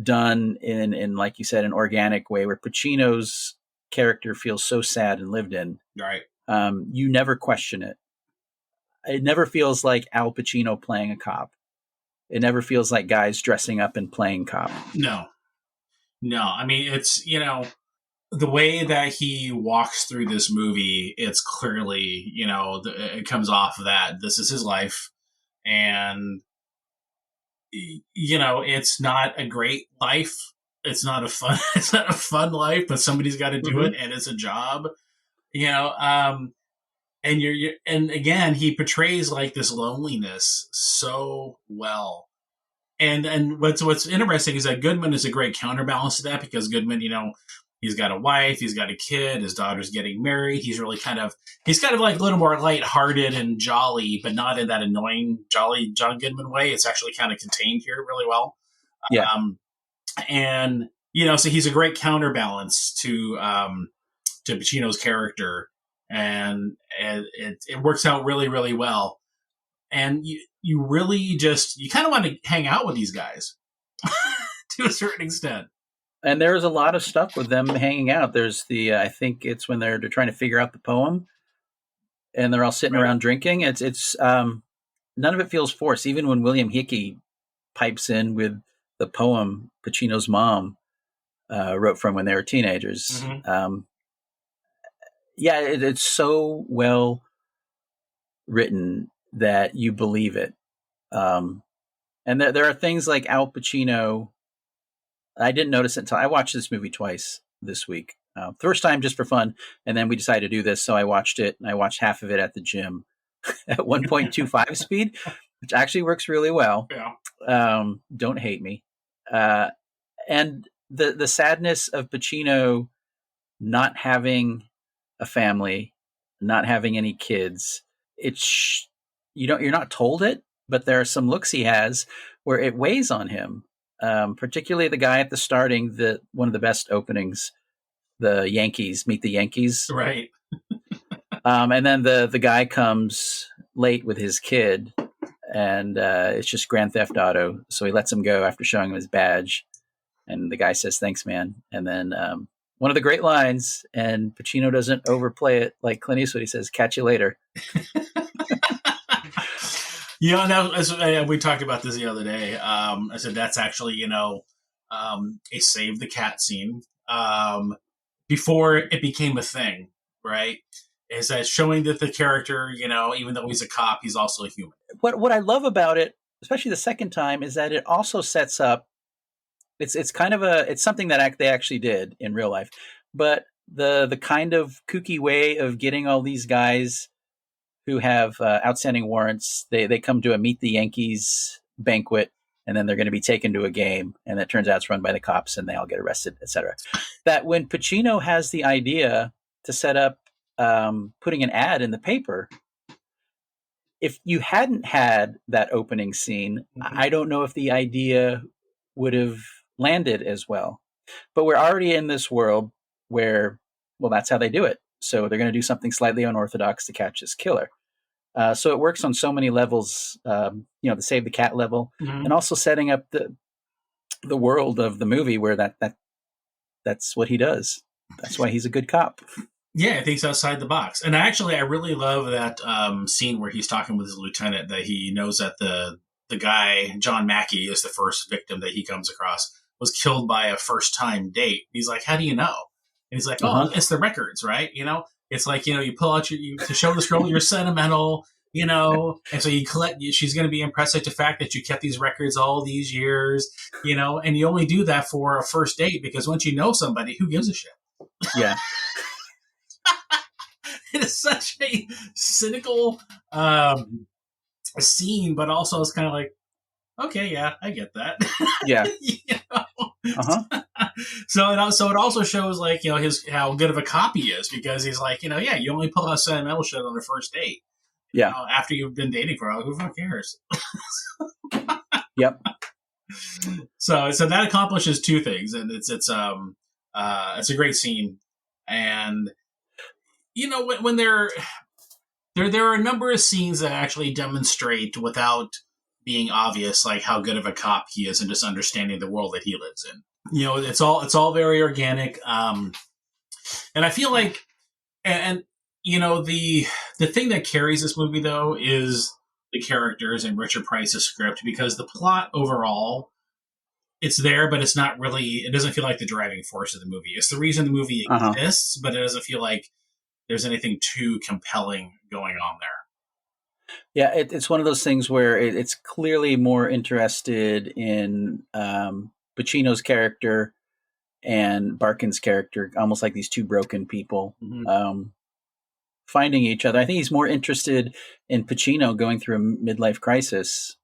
done in like you said, an organic way where Pacino's character feels so sad and lived in. Right. You never question it. It never feels like Al Pacino playing a cop. It never feels like guys dressing up and playing cop. No. I mean, it's, the way that he walks through this movie, it's clearly, it comes off of that. This is his life. And, it's not a great life. It's not a fun life, but somebody's got to do it. And it's a job, and and again, he portrays like this loneliness so well. And what's interesting is that Goodman is a great counterbalance to that, because Goodman, he's got a wife, he's got a kid, his daughter's getting married. He's kind of like a little more lighthearted and jolly, but not in that annoying jolly John Goodman way. It's actually kind of contained here really well. Yeah. And so he's a great counterbalance to Pacino's character, and it works out really, really well. And you really you kind of want to hang out with these guys to a certain extent. And there's a lot of stuff with them hanging out. There's I think it's when they're trying to figure out the poem, and they're all sitting around drinking. It's none of it feels forced. Even when William Hickey pipes in with the poem Pacino's mom wrote from when they were teenagers. Mm-hmm. It's so well written that you believe it. And there are things like Al Pacino. I didn't notice it until I watched this movie twice this week. First time just for fun, and then we decided to do this, so I watched it, and I watched half of it at the gym at 1.25 speed, which actually works really well. Yeah. Don't hate me. And the sadness of Pacino not having a family, not having any kids. You're not told it, but there are some looks he has where it weighs on him. Particularly the guy at the starting, one of the best openings, the Yankees, Meet the Yankees. Right. And then the guy comes late with his kid, and it's just Grand Theft Auto. So he lets him go after showing him his badge. And the guy says, "Thanks, man." And then one of the great lines, and Pacino doesn't overplay it like Clint Eastwood. He says, "Catch you later." Now we talked about this the other day. I said that's actually, a save the cat scene before it became a thing, right? Is that showing that the character, even though he's a cop, he's also a human. What I love about it, especially the second time, is that it also sets up. It's kind of it's something that they actually did in real life, but the kind of kooky way of getting all these guys who have outstanding warrants. They come to a Meet the Yankees banquet, and then they're going to be taken to a game, and it turns out it's run by the cops, and they all get arrested, etc. That when Pacino has the idea to set up putting an ad in the paper, if you hadn't had that opening scene, I don't know if the idea would have landed as well. But we're already in this world where, well, that's how they do it. So they're going to do something slightly unorthodox to catch this killer. So it works on so many levels, the save the cat level, and also setting up the world of the movie where that's what he does. That's why he's a good cop. Yeah, I think it's outside the box. And actually, I really love that scene where he's talking with his lieutenant, that he knows that the guy, John Mackey, is the first victim that he comes across, was killed by a first-time date. He's like, how do you know? And he's like, it's the records, right? It's like, you pull out to show this girl you're sentimental, and so you collect, she's going to be impressed at the fact that you kept these records all these years, and you only do that for a first date because once you know somebody, who gives a shit? Yeah. It is such a cynical scene, but also it's kind of like, okay, yeah, I get that. Yeah. So it also shows like how good of a cop he is, because he's like, yeah, you only pull out sentimental shit on the first date. Yeah. After you've been dating for a while, who fuck cares? Yep. So that accomplishes two things, and it's a great scene. And when there are a number of scenes that actually demonstrate without being obvious, like how good of a cop he is and just understanding the world that he lives in. It's all very organic. And I feel like, and the thing that carries this movie though is the characters and Richard Price's script, because the plot overall, it's there, but it's not really, it doesn't feel like the driving force of the movie. It's the reason the movie exists, but it doesn't feel like there's anything too compelling going on there. Yeah, it's one of those things where it's clearly more interested in Pacino's character and Barkin's character, almost like these two broken people finding each other. I think he's more interested in Pacino going through a midlife crisis,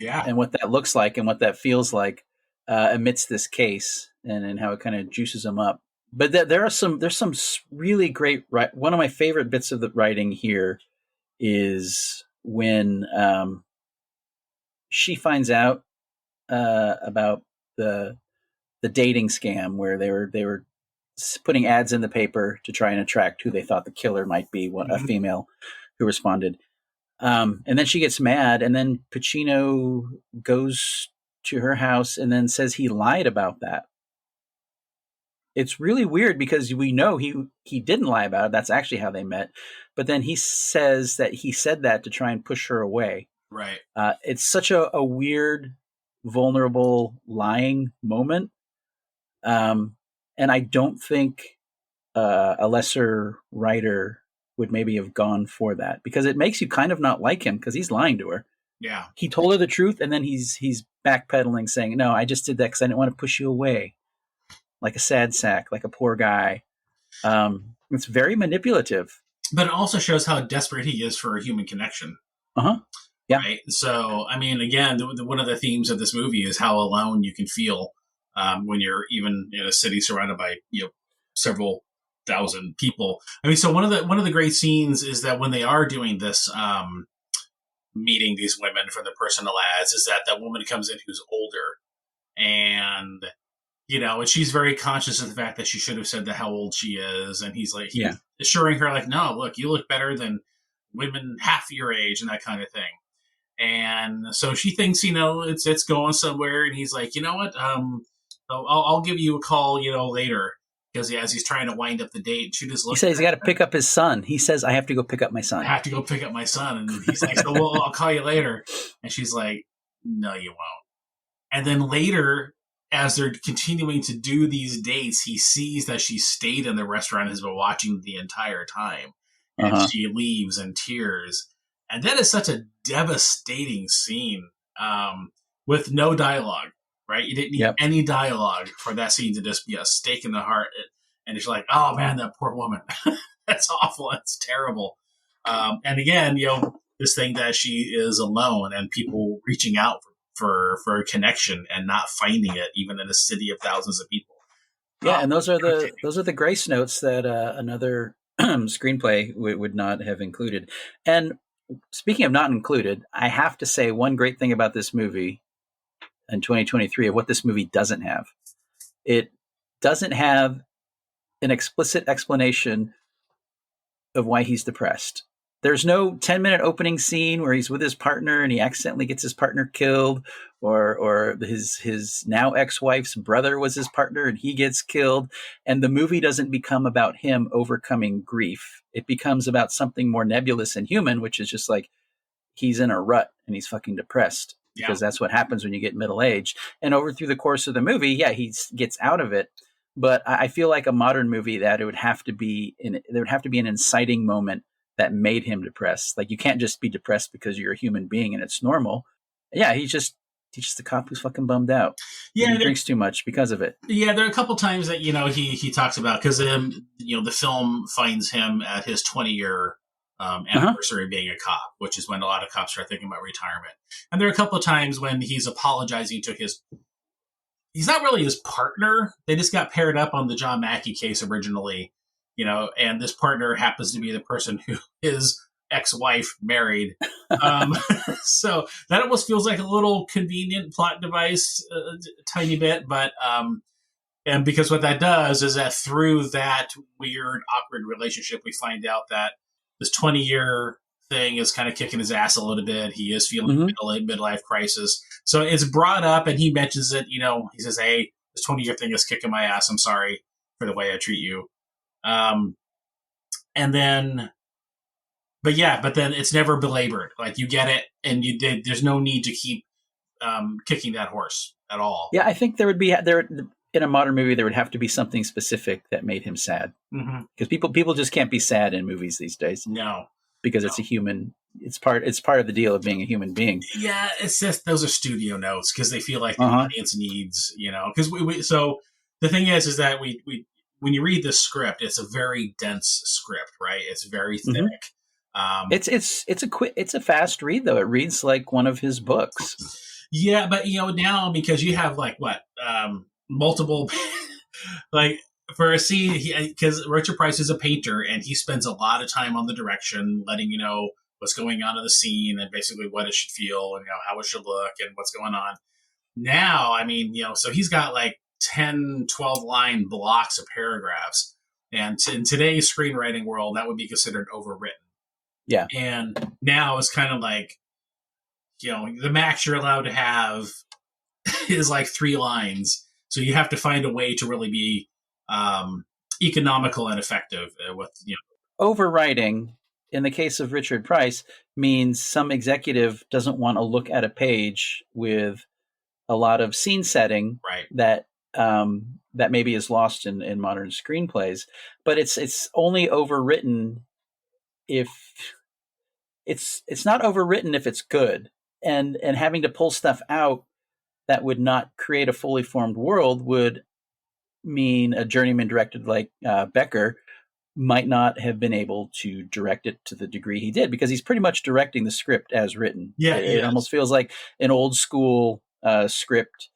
and what that looks like and what that feels like amidst this case, and how it kind of juices him up. But there's some really great. One of my favorite bits of the writing here is when she finds out about the dating scam where they were putting ads in the paper to try and attract who they thought the killer might be, a female who responded. And then she gets mad, and then Pacino goes to her house and then says he lied about that. It's really weird because we know he didn't lie about it. That's actually how they met. But then he says that he said that to try and push her away. Right. It's such a weird, vulnerable lying moment. And I don't think a lesser writer would maybe have gone for that, because it makes you kind of not like him because he's lying to her. Yeah. He told her the truth, and then he's backpedaling, saying, no, I just did that because I didn't want to push you away. Like a sad sack, like a poor guy. It's very manipulative. But it also shows how desperate he is for a human connection. Yeah. Right? So, I mean, again, one of the themes of this movie is how alone you can feel when you're even in a city surrounded by several thousand people. I mean, so one of the great scenes is that when they are doing this, meeting these women for the personal ads, is that woman comes in who's older, and and she's very conscious of the fact that she should have said how old she is. And he's assuring her, like, no, look, you look better than women half your age and that kind of thing. And so she thinks, it's going somewhere. And he's like, you know what? I'll give you a call, later. Because as he's trying to wind up the date, she just looks. He says he's got to pick up his son. He says, I have to go pick up my son. I have to go pick up my son. And he's like, so well, I'll call you later. And she's like, no, you won't. And then later, as they're continuing to do these dates, he sees that she stayed in the restaurant and has been watching the entire time. And she leaves in tears. And that is such a devastating scene with no dialogue, right? You didn't need any dialogue for that scene to just be a stake in the heart. And it's like, oh, man, that poor woman. That's awful. That's terrible. And again, this thing that she is alone and people reaching out for a connection and not finding it, even in a city of thousands of people. Yeah, and those are the grace notes that another screenplay would not have included. And speaking of not included, I have to say one great thing about this movie in 2023 of what this movie doesn't have. It doesn't have an explicit explanation of why he's depressed. There's no 10-minute opening scene where he's with his partner and he accidentally gets his partner killed, or his now ex-wife's brother was his partner and he gets killed. And the movie doesn't become about him overcoming grief. It becomes about something more nebulous and human, which is just like he's in a rut and he's fucking depressed because that's what happens when you get middle age. And over through the course of the movie, he gets out of it. But I feel like a modern movie that there would have to be an inciting moment that made him depressed. Like you can't just be depressed because you're a human being and it's normal. Yeah, he's just a cop who's fucking bummed out. Yeah, he drinks too much because of it. Yeah, there are a couple times that he talks about because the film finds him at his 20-year anniversary being a cop, which is when a lot of cops start thinking about retirement. And there are a couple of times when he's apologizing to he's not really his partner. They just got paired up on the John Mackey case originally, and this partner happens to be the person who his ex-wife married. So that almost feels like a little convenient plot device, a tiny bit. But and because what that does is that through that weird, awkward relationship, we find out that this 20-year thing is kind of kicking his ass a little bit. He is feeling midlife crisis. So it's brought up and he mentions it, he says, hey, this 20-year thing is kicking my ass. I'm sorry for the way I treat you. And then, but then it's never belabored. Like you get it and there's no need to keep kicking that horse at all. Yeah, I think in a modern movie, there would have to be something specific that made him sad. Because people just can't be sad in movies these days. No. Because it's a human. It's part of the deal of being a human being. Yeah, it's just those are studio notes because they feel like the audience needs, because we. So the thing is that we when you read this script, it's a very dense script, right? It's very thick. It's a fast read though. It reads like one of his books. Yeah, but now because you have multiple like. For a scene, because Richard Price is a painter and he spends a lot of time on the direction, letting you know what's going on in the scene and basically what it should feel and how it should look and what's going on. Now, so he's got 10, 12 line blocks of paragraphs. And in today's screenwriting world, that would be considered overwritten. Yeah. And now it's kind of the max you're allowed to have is 3 lines. So you have to find a way to really be economical and effective with overwriting in the case of Richard Price means some executive doesn't want to look at a page with a lot of scene setting that maybe is lost in modern screenplays, but it's only overwritten if it's not overwritten if it's good, and having to pull stuff out that would not create a fully formed world would mean a journeyman director like Becker might not have been able to direct it to the degree he did, because he's pretty much directing the script as written. Yeah, it almost feels like an old school script,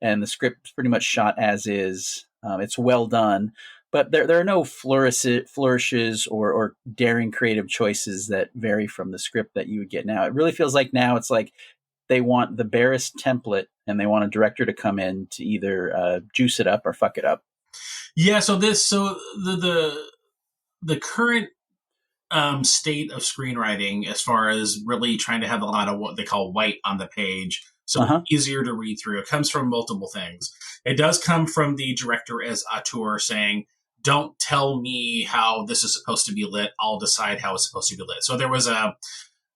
and the script's pretty much shot as is. It's well done, but there are no flourishes or daring creative choices that vary from the script that you would get now. It really feels like now it's like they want the barest template and they want a director to come in to either juice it up or fuck it up. Yeah. So the current state of screenwriting, as far as really trying to have a lot of what they call white on the page, so easier to read through, it comes from multiple things. It does come from the director as auteur saying, don't tell me how this is supposed to be lit. I'll decide how it's supposed to be lit. So there was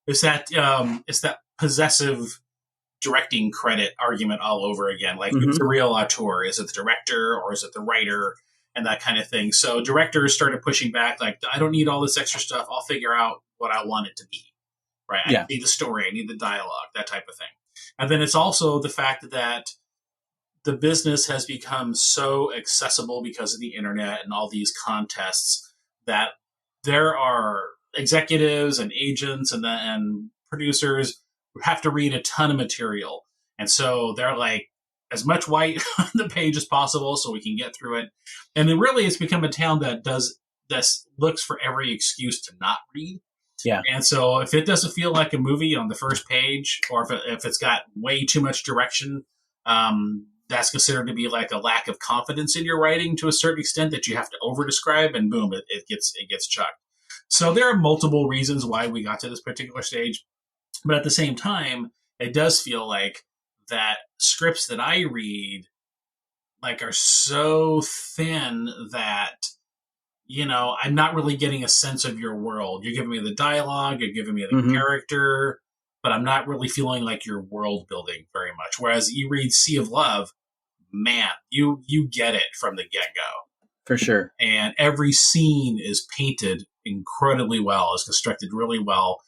it's that possessive directing credit argument all over again. Who's the real auteur? Is it the director or is it the writer? And that kind of thing. So directors started pushing back, I don't need all this extra stuff. I'll figure out what I want it to be. Right? I need the story. I need the dialogue, that type of thing. And then it's also the fact that the business has become so accessible because of the internet and all these contests that there are executives and agents and producers have to read a ton of material. And so they're like, as much white on the page as possible so we can get through it. And then really it's become a town that looks for every excuse to not read. Yeah. And so if it doesn't feel like a movie on the first page, or if it's got way too much direction, that's considered to be like a lack of confidence in your writing to a certain extent that you have to over describe, and boom, it gets chucked. So there are multiple reasons why we got to this particular stage. But at the same time, it does feel like that scripts that I read like are so thin that, you know, I'm not really getting a sense of your world. You're giving me the dialogue, you're giving me the character, but I'm not really feeling like you're world building very much. Whereas you read Sea of Love, man, you get it from the get-go. For sure. And every scene is painted incredibly well, is constructed really well,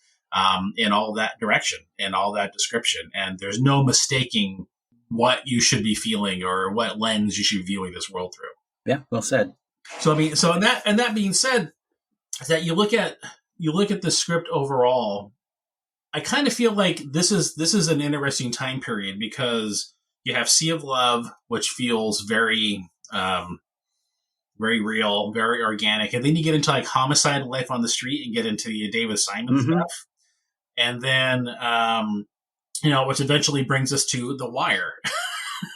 in all that direction and all that description. And there's no mistaking what you should be feeling or what lens you should be viewing this world through. Yeah, well said. So I mean, and that being said, that you look at the script overall, I kind of feel like this is an interesting time period because you have Sea of Love, which feels very very real, very organic, and then you get into like Homicide: Life on the Street and get into the David Simon stuff, and then which eventually brings us to The Wire.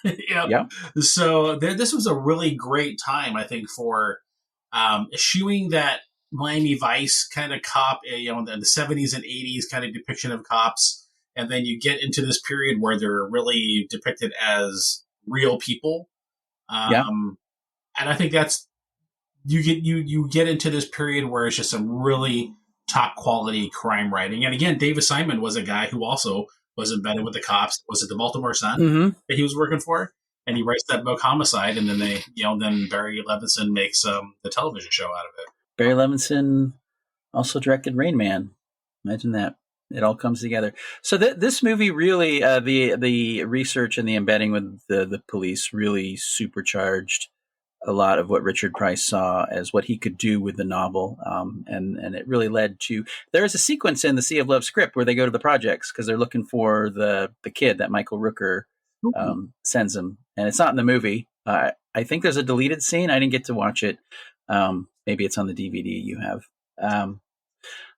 Yeah. So this was a really great time, I think, for eschewing that Miami Vice kind of cop, the 70s and 80s kind of depiction of cops. And then you get into this period where they're really depicted as real people. And I think that's, you get into this period where it's just some really top quality crime writing. And again, David Simon was a guy who also was embedded with the cops. Was it the Baltimore Sun that he was working for? And he writes that book Homicide, and then then Barry Levinson makes the television show out of it. Barry Levinson also directed Rain Man. Imagine that. It all comes together. So this movie really, the research and the embedding with the police really supercharged a lot of what Richard Price saw as what he could do with the novel. And it really led to, there is a sequence in the Sea of Love script where they go to the projects because they're looking for the kid that Michael Rooker sends them. And it's not in the movie. I think there's a deleted scene. I didn't get to watch it. Maybe it's on the DVD you have.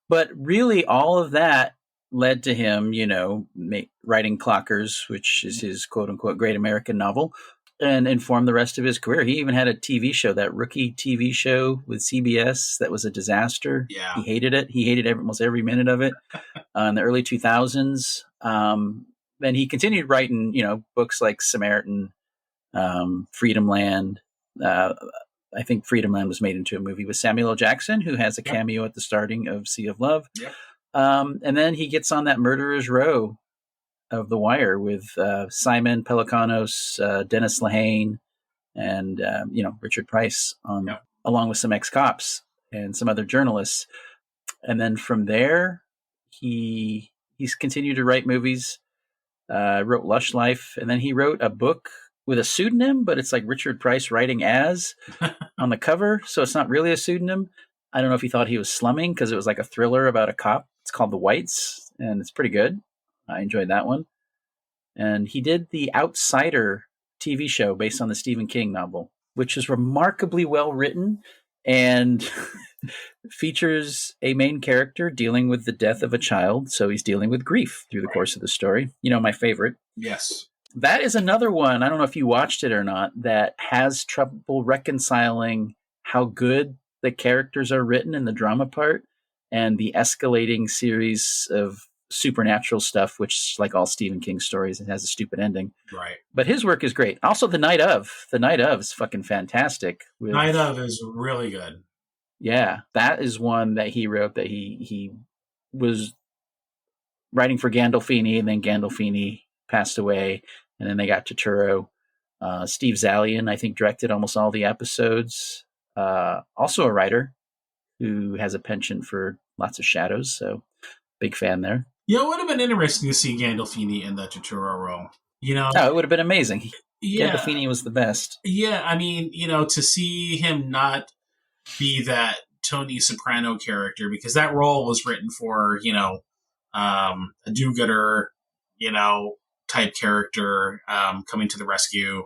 But really all of that led to him, writing Clockers, which is his quote unquote great American novel, and informed the rest of his career. He even had a TV show, that Rookie TV show with CBS that was a disaster. Yeah. He hated it. He hated almost every minute of it in the early 2000s. Then he continued writing, books like Samaritan, Freedom Land. I think Freedom Land was made into a movie with Samuel L. Jackson, who has a cameo at the starting of Sea of Love. Yep. And then he gets on that Murderer's Row of The Wire with Simon Pelicanos, Dennis Lehane, and Richard Price along with some ex-cops and some other journalists. And then from there, he's continued to write movies. Wrote Lush Life, and then he wrote a book with a pseudonym, but it's like Richard Price writing as on the cover, so it's not really a pseudonym. I don't know if he thought he was slumming because it was like a thriller about a cop. It's called The Whites, and it's pretty good. I enjoyed that one. And he did the Outsider TV show based on the Stephen King novel, which is remarkably well written and features a main character dealing with the death of a child. So he's dealing with grief through the course of the story. My favorite. Yes. That is another one, I don't know if you watched it or not, that has trouble reconciling how good the characters are written in the drama part and the escalating series of supernatural stuff, which, like all Stephen King stories, it has a stupid ending. Right. But his work is great. Also, The Night Of is fucking fantastic. Night Of is really good. Yeah, that is one that he wrote that he was writing for Gandolfini, and then Gandolfini passed away, and then they got Turturro. Steve Zalian, I think, directed almost all the episodes. Also a writer who has a penchant for lots of shadows, so big fan there. It would have been interesting to see Gandolfini in the Turturro role. Oh, it would have been amazing. Yeah. Gandolfini was the best. Yeah, I mean, to see him not be that Tony Soprano character, because that role was written for, a do-gooder, type character coming to the rescue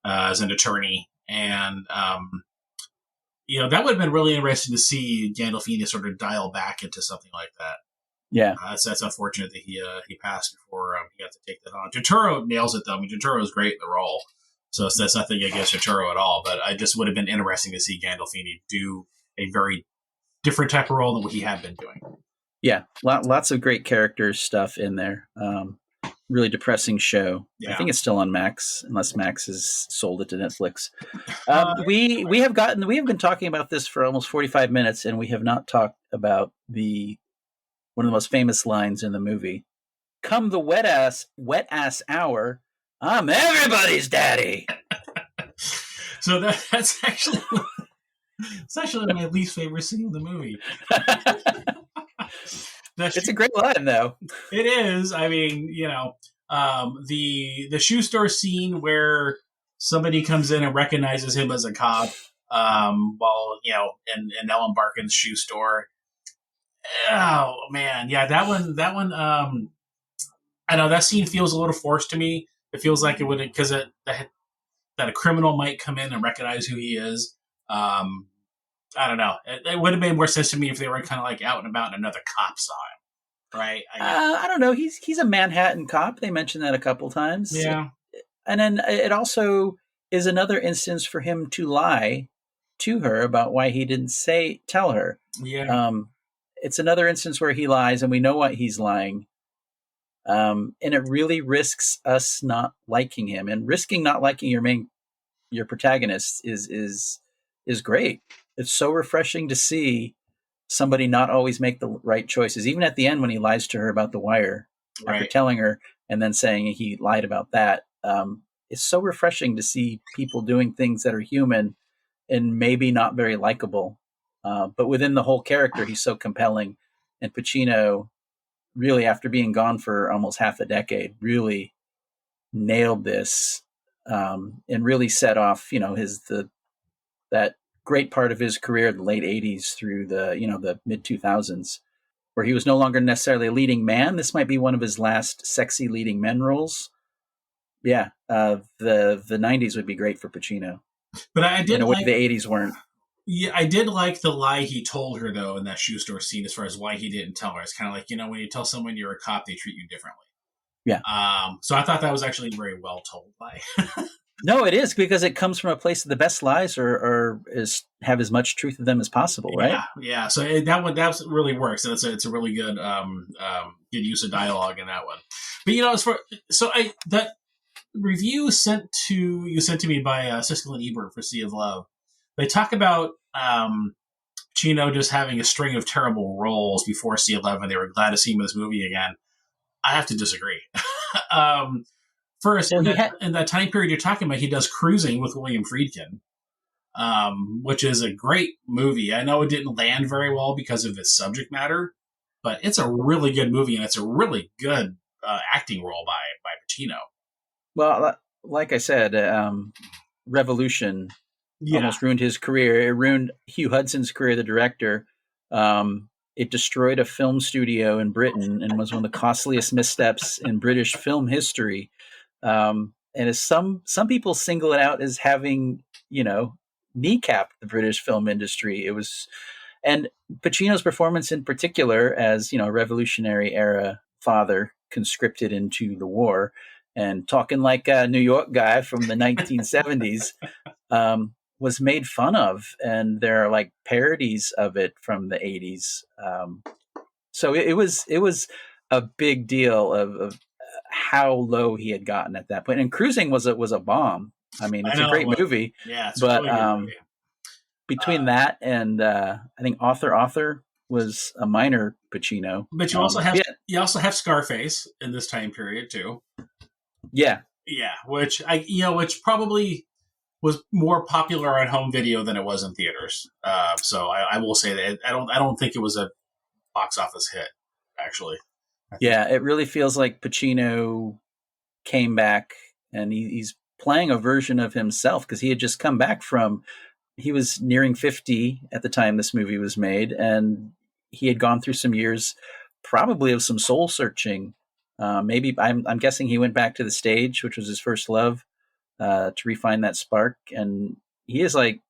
as an attorney. And, that would have been really interesting to see Gandolfini sort of dial back into something like that. Yeah. That's unfortunate that he passed before he got to take that on. Turturro nails it, though. I mean, Turturro is great in the role. So that's nothing against Turturro at all. But I just would have been interesting to see Gandolfini do a very different type of role than what he had been doing. Yeah. Lots of great character stuff in there. Really depressing show. Yeah. I think it's still on Max, unless Max has sold it to Netflix. We have been talking about this for almost 45 minutes, and we have not talked about one of the most famous lines in the movie. Come the wet ass hour, I'm everybody's daddy. So that's actually my least favorite scene in the movie. It's a great line, though. It is. I mean, the shoe store scene where somebody comes in and recognizes him as a cop, while in Ellen Barkin's shoe store. Oh man, yeah, that one. I know that scene feels a little forced to me. It feels like it would, because that a criminal might come in and recognize who he is. I don't know. It would have made more sense to me if they were kind of like out and about and another cop saw him, right? I don't know. He's a Manhattan cop. They mentioned that a couple times. Yeah. And then it also is another instance for him to lie to her about why he didn't tell her. Yeah. It's another instance where he lies, and we know what he's lying. And it really risks us not liking him, and risking not liking your protagonist is great. It's so refreshing to see somebody not always make the right choices. Even at the end, when he lies to her about the wire, after telling her and then saying he lied about that. It's so refreshing to see people doing things that are human and maybe not very likable. But within the whole character, he's so compelling. And Pacino, really, after being gone for almost half a decade, really nailed this, and really set off, that great part of his career, the late 80s through the mid 2000s, where he was no longer necessarily a leading man. This might be one of his last sexy leading men roles. Yeah, the 90s would be great for Pacino. But I did in a way the 80s weren't. Yeah, I did like the lie he told her, though, in that shoe store scene, as far as why he didn't tell her. It's kind of like, when you tell someone you're a cop, they treat you differently. Yeah. So I thought that was actually a very well told lie. No, it is, because it comes from a place that the best lies have as much truth in them as possible, right? Yeah. So that really works. And it's a really good good use of dialogue in that one. But that review sent to me by Siskel and Ebert for Sea of Love. They talk about Pacino just having a string of terrible roles before Sea of Love, and they were glad to see him in this movie again. I have to disagree. First, in that time period you're talking about, he does Cruising with William Friedkin, which is a great movie. I know it didn't land very well because of its subject matter, but it's a really good movie, and it's a really good acting role by Pacino. Well, like I said, Revolution almost ruined his career. It ruined Hugh Hudson's career, the director. It destroyed a film studio in Britain and was one of the costliest missteps in British film history. And as some people single it out as having, kneecapped the British film industry. And Pacino's performance in particular as, a Revolutionary era father conscripted into the war and talking like a New York guy from the 1970s, was made fun of. And there are like parodies of it from the 80s. So it was a big deal of how low he had gotten at that point. And Cruising was a bomb. I mean, it's a great movie. Yeah, it's but a really good movie. Between that and I think Author was a minor Pacino. But you also have Scarface in this time period too. Yeah. Yeah, which probably was more popular on home video than it was in theaters. So I will say that I don't think it was a box office hit, actually. Yeah, it really feels like Pacino came back and he's playing a version of himself, because he had just come back from he was nearing 50 at the time this movie was made, and he had gone through some years, probably of some soul searching. Maybe I'm guessing he went back to the stage, which was his first love, to refine that spark. And he is like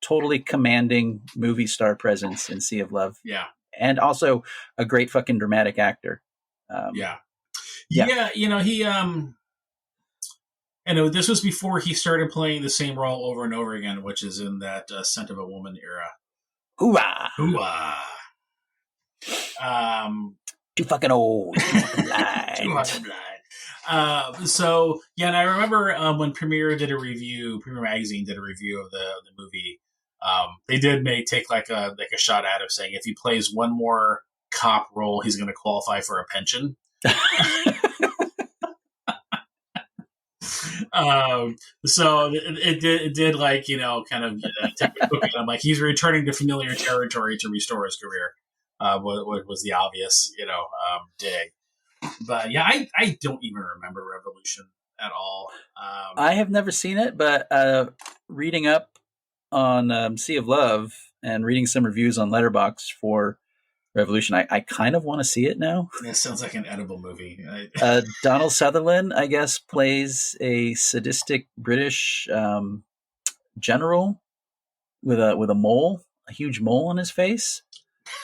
totally commanding movie star presence in Sea of Love. Yeah. And also a great fucking dramatic actor. Yeah. You know, he, and this was before he started playing the same role over and over again, which is in that Scent of a Woman era. Hooah! Hooah! Too fucking old. Too fucking blind. So yeah, and I remember when Premiere Magazine did a review of the movie. They did take like a shot at him saying if he plays one more cop role, he's going to qualify for a pension. So it did like, you know, kind of take a look at him, like he's returning to familiar territory to restore his career. What was the obvious, you know, dig. But yeah, I don't even remember Revolution at all. I have never seen it, but reading up on Sea of Love and reading some reviews on Letterboxd for Revolution, I kind of want to see it now. It sounds like an edible movie. Donald Sutherland, I guess, plays a sadistic British general with a mole, a huge mole on his face.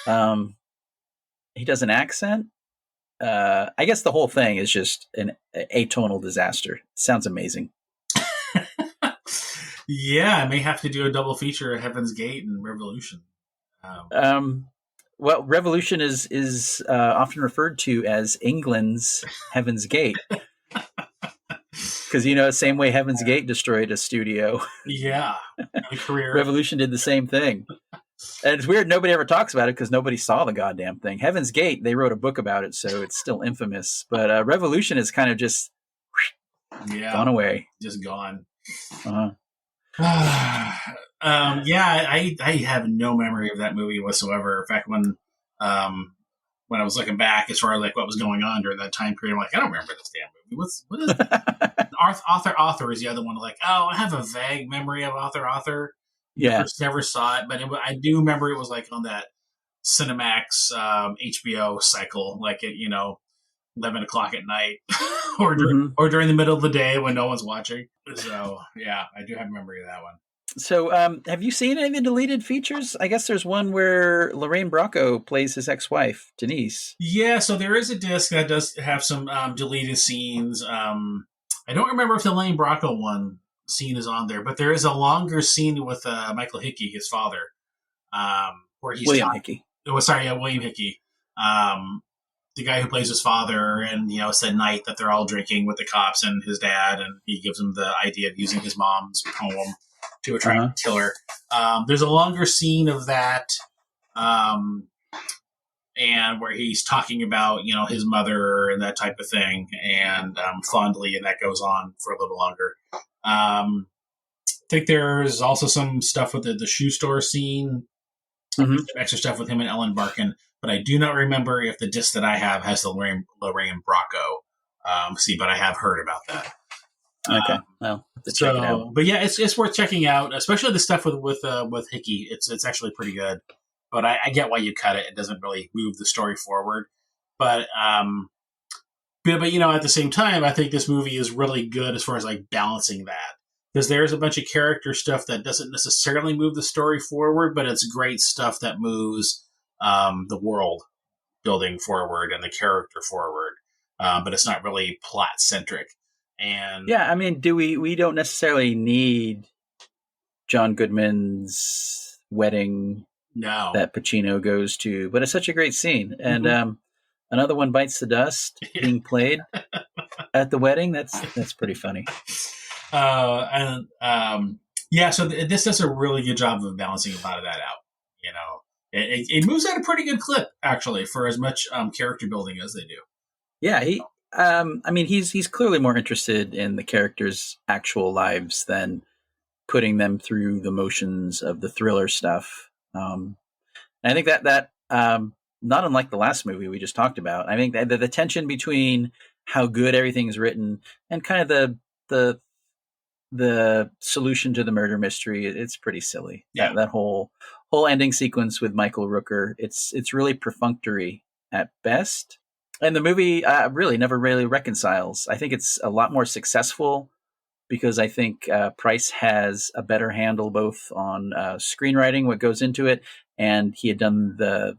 He does an accent. I guess the whole thing is just an atonal disaster. Sounds amazing. Yeah, I may have to do a double feature of Heaven's Gate and Revolution. Well, Revolution is often referred to as England's Heaven's Gate. Because, you know, same way Heaven's Gate destroyed a studio. Yeah. A career. Revolution did the same thing. And it's weird, nobody ever talks about it because nobody saw the goddamn thing. Heaven's Gate, they wrote a book about it, so it's still infamous. But Revolution is kind of just gone away. Just gone. Uh-huh. Yeah, I have no memory of that movie whatsoever. In fact, when I was looking back as far as like what was going on during that time period, I'm like, I don't remember this damn movie. What is it? Author is the other one. Like, I have a vague memory of Author. Yeah, never saw it, but I do remember it was like on that Cinemax HBO cycle, like at 11 o'clock at night, or during the middle of the day when no one's watching. So yeah, I do have a memory of that one. So have you seen any of the deleted features? I guess there's one where Lorraine Bracco plays his ex-wife, Denise. Yeah, so there is a disc that does have some deleted scenes. I don't remember if the Lorraine Bracco one scene is on there, but there is a longer scene with Michael Hickey, his father, where he's William Hickey. William Hickey, the guy who plays his father, and it's at night that they're all drinking with the cops and his dad, and he gives him the idea of using his mom's poem to attract a killer. There's a longer scene of that, and where he's talking about his mother and that type of thing, and fondly, and that goes on for a little longer. I think there's also some stuff with the shoe store scene, some extra stuff with him and Ellen Barkin, but I do not remember if the disc that I have has the Lorraine Bracco. But I have heard about that. Okay, well, check it out. But yeah, it's worth checking out, especially the stuff with Hickey. It's actually pretty good. But I get why you cut it. It doesn't really move the story forward. But at the same time, I think this movie is really good as far as like balancing that. Because there's a bunch of character stuff that doesn't necessarily move the story forward, but it's great stuff that moves the world building forward and the character forward. But it's not really plot centric. And yeah, I mean, we don't necessarily need John Goodman's wedding that Pacino goes to, but it's such a great scene. And another one bites the dust being played at the wedding. That's pretty funny. So this does a really good job of balancing a lot of that out. It moves at a pretty good clip, actually, for as much character building as they do. Yeah, he's clearly more interested in the characters' actual lives than putting them through the motions of the thriller stuff. And I think that not unlike the last movie we just talked about, I think that the tension between how good everything is written and kind of the the solution to the murder mystery, it's pretty silly. Yeah. That whole ending sequence with Michael Rooker, it's really perfunctory at best. And the movie really never really reconciles. I think it's a lot more successful because I think Price has a better handle both on screenwriting, what goes into it, and he had done the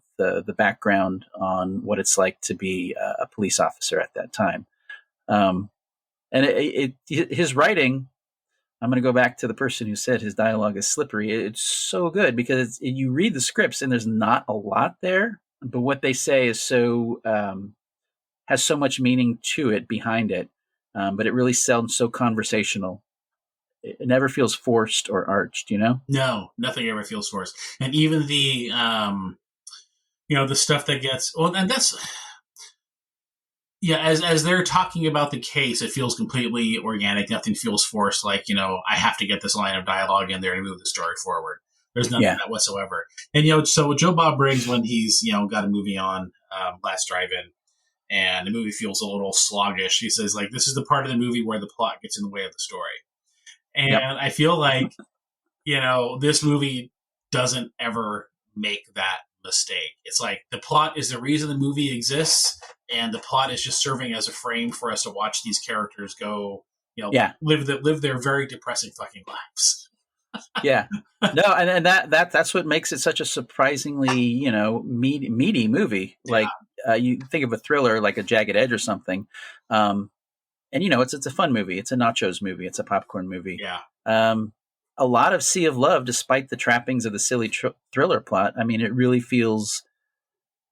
background on what it's like to be a police officer at that time. And his writing, I'm going to go back to the person who said his dialogue is slippery. It's so good because you read the scripts and there's not a lot there, but what they say is so has so much meaning to it behind it. But it really sounds so conversational. It never feels forced or arched, you know? No, nothing ever feels forced. And even the, the stuff that gets, well, and that's, yeah, as they're talking about the case, it feels completely organic. Nothing feels forced. Like, I have to get this line of dialogue in there to move the story forward. There's none of that whatsoever. And, so Joe Bob Briggs, when he's, got a movie on, Last Drive-In, and the movie feels a little sluggish, he says, like, this is the part of the movie where the plot gets in the way of the story. And I feel like, this movie doesn't ever make that mistake. It's like the plot is the reason the movie exists, and the plot is just serving as a frame for us to watch these characters go, live their very depressing fucking lives. Yeah. No, and that's what makes it such a surprisingly, meaty movie. Like you think of a thriller like a Jagged Edge or something. And it's a fun movie. It's a nachos movie. It's a popcorn movie. Yeah. A lot of Sea of Love, despite the trappings of the silly thriller plot. I mean, it really feels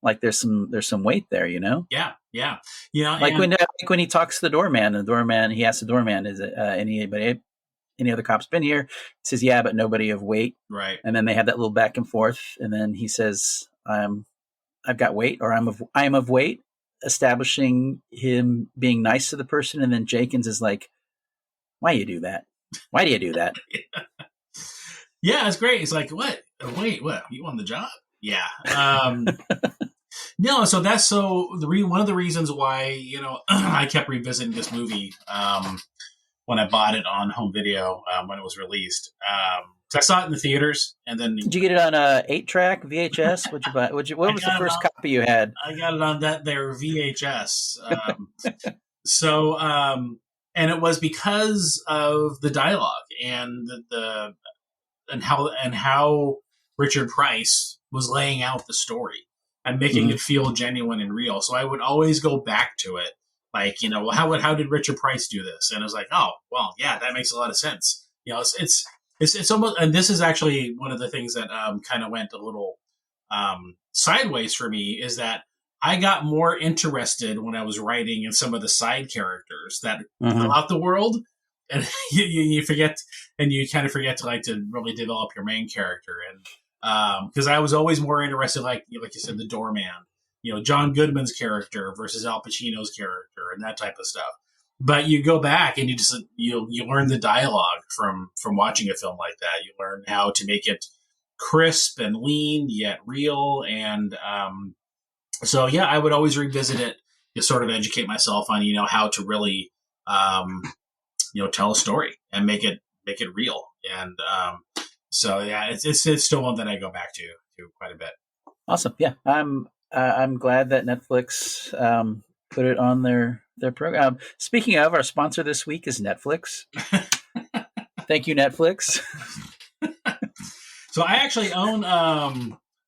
like there's some weight there. Yeah. Yeah. Like when he talks to the doorman, and the doorman, he asks the doorman, "Is it any other cops been here?" He says, "Yeah, but nobody of weight." Right. And then they have that little back and forth, and then he says, "I've got weight," or I am of weight," establishing him being nice to the person. And then Jenkins is like, "Why you do that? Why do you do that?" Yeah, it's great. It's like, what? Wait, what? You won the job? Yeah. No, so that's one of the reasons why, I kept revisiting this movie when I bought it on home video when it was released. So I saw it in the theaters, and then did you get it on a 8-track VHS? What'd you buy? What was the first copy you had? I got it on their VHS. And it was because of the dialogue and and how Richard Price was laying out the story and making it feel genuine and real. So I would always go back to it. Like, how did Richard Price do this? And I was like, oh, well, yeah, that makes a lot of sense. It's almost, and this is actually one of the things that kind of went a little sideways for me, is that I got more interested when I was writing in some of the side characters that fill out the world, and you forget, and you kind of forget to really develop your main character. And because I was always more interested, like you said, the doorman, John Goodman's character versus Al Pacino's character, and that type of stuff. But you go back and you learn the dialogue from watching a film like that. You learn how to make it crisp and lean yet real. And so yeah, I would always revisit it to sort of educate myself on how to really tell a story and make it real. And so yeah, it's still one that I go back to quite a bit. Awesome. Yeah, I'm glad that Netflix put it on their program. Speaking of, our sponsor this week is Netflix. Thank you, Netflix. So I actually own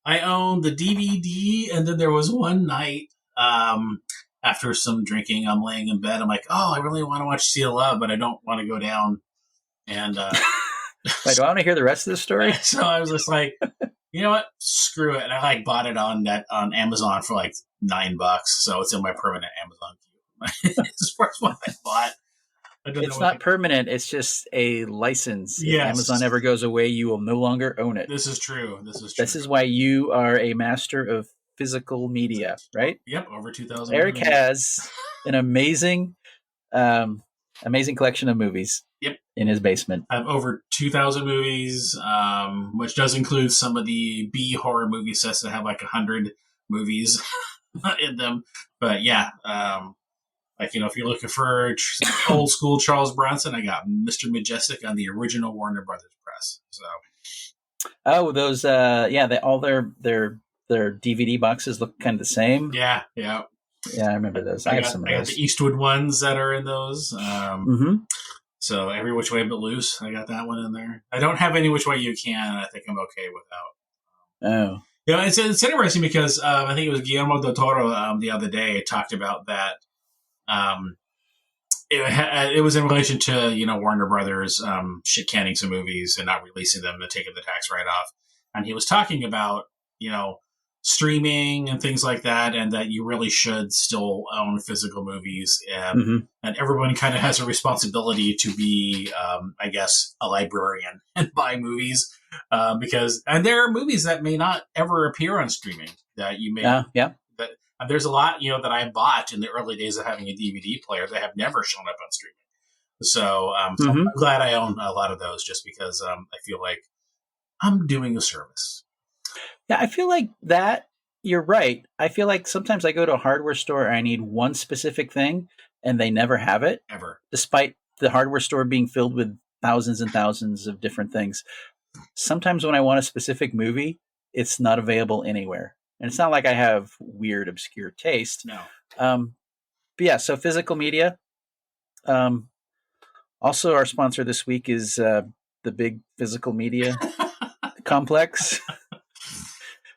the DVD, and then there was one night after some drinking, I'm laying in bed. I'm like, oh, I really want to watch Sea of Love, but I don't want to go down. And Wait, do I want to hear the rest of the story? So I was just like, you know what? Screw it. And I bought it on Amazon for like $9. So it's in my permanent Amazon queue. It's the first one I bought. It's not permanent. It's just a license. Yes. If Amazon ever goes away, you will no longer own it. This is true. This is why you are a master of physical media, right? Yep, over 2,000. Eric has an amazing collection of movies. Yep. In his basement. I have over 2,000 movies, which does include some of the B horror movie sets that have like 100 movies in them. But yeah, Like, if you're looking for old school Charles Bronson, I got Mr. Majestic on the original Warner Brothers press. So, oh, those, all their DVD boxes look kind of the same. yeah. Yeah, I remember those. I have some of those. I got the Eastwood ones that are in those. So Every Which Way But Loose, I got that one in there. I don't have Any Which Way You Can. I think I'm okay without. Oh. It's interesting because I think it was Guillermo del Toro the other day talked about that. It was in relation to Warner Brothers shit canning some movies and not releasing them and taking the tax write off, and he was talking about streaming and things like that, and that you really should still own physical movies, and everyone kind of has a responsibility to be, I guess, a librarian and buy movies, because there are movies that may not ever appear on streaming that you may that there's a lot that I bought in the early days of having a DVD player that have never shown up on streaming. So, so I'm glad I own a lot of those, just because I feel like I'm doing a service. Yeah, I feel like that. You're right. I feel like sometimes I go to a hardware store and I need one specific thing and they never have it. Ever. Despite the hardware store being filled with thousands and thousands of different things. Sometimes when I want a specific movie, it's not available anywhere. And it's not like I have weird, obscure taste. No. But yeah, so physical media. Also, our sponsor this week is the big physical media complex.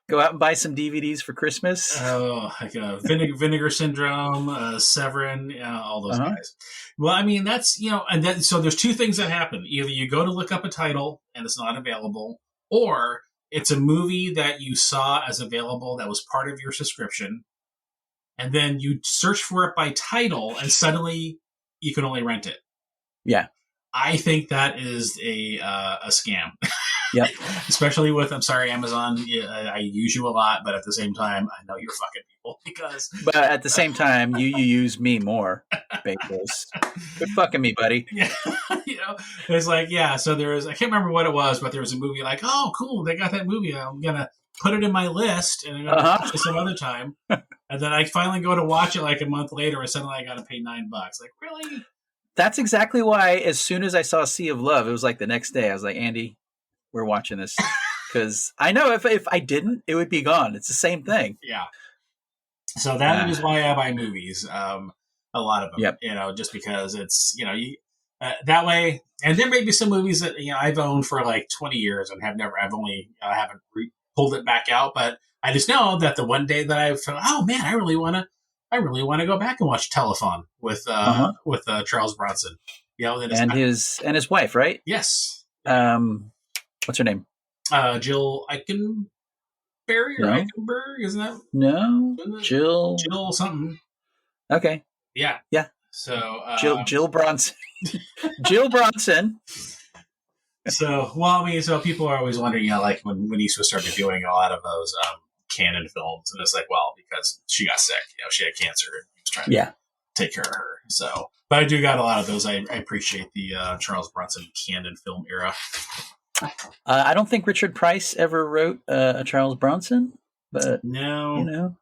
Go out and buy some DVDs for Christmas. Oh, like Vinegar Syndrome, Severin, all those guys. Well, I mean, that's, and then, so there's two things that happen. Either you go to look up a title and it's not available, or it's a movie that you saw as available that was part of your subscription, and then you search for it by title and suddenly you can only rent it. Yeah. I think that is a scam. Yep. Especially with, I'm sorry, Amazon, I use you a lot, but at the same time, I know you're fucking people because. But at the same time, you use me more, Bagels. Quit fucking me, buddy. Yeah. It's like, so there was, I can't remember what it was, but there was a movie like, oh, cool, they got that movie. I'm going to put it in my list and I'm going to watch it some other time. And then I finally go to watch it like a month later and suddenly I got to pay $9. Like, really? That's exactly why as soon as I saw Sea of Love, it was like the next day, I was like, Andy, we're watching this. Because I know if I didn't, it would be gone. It's the same thing. Yeah. So that is why I buy movies. A lot of them. Yep. Just because it's, that way. And there may be some movies that, I've owned for like 20 years and I haven't pulled it back out. But I just know that the one day that I've thought, oh man, I really want to go back and watch Telephone with Charles Bronson. And his wife, right? Yes. What's her name? Jill Eikenberry or Eichenberg, isn't that? No, Jill something. Okay. Yeah. Yeah. So Jill Bronson. Jill Bronson. So so people are always wondering, like when Eastwood started doing a lot of those canon films, and it's like, well, because she got sick, she had cancer, and he was trying to take care of her. So, but I do got a lot of those. I appreciate the Charles Bronson canon film era. I don't think Richard Price ever wrote a Charles Bronson, but no,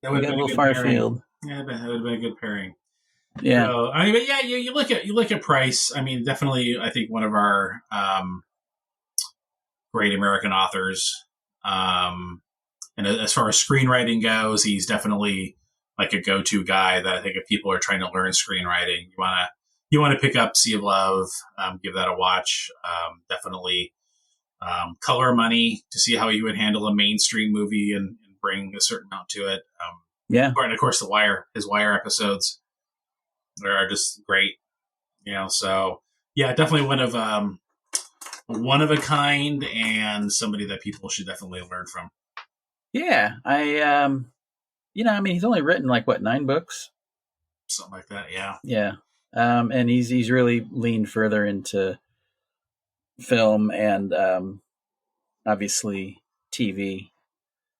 that would have been a little far afield. Yeah, that would have been a good pairing. Yeah, so, I mean, but yeah, you look at Price. I mean, definitely, I think one of our great American authors. And as far as screenwriting goes, he's definitely like a go-to guy that I think if people are trying to learn screenwriting, you want to pick up Sea of Love, give that a watch. Definitely Color Money to see how he would handle a mainstream movie and bring a certain amount to it. And of course, his Wire episodes are just great. So yeah, definitely one of a kind and somebody that people should definitely learn from. Yeah, I mean, he's only written like 9 books, something like that. Yeah. Yeah. And he's really leaned further into film and obviously TV,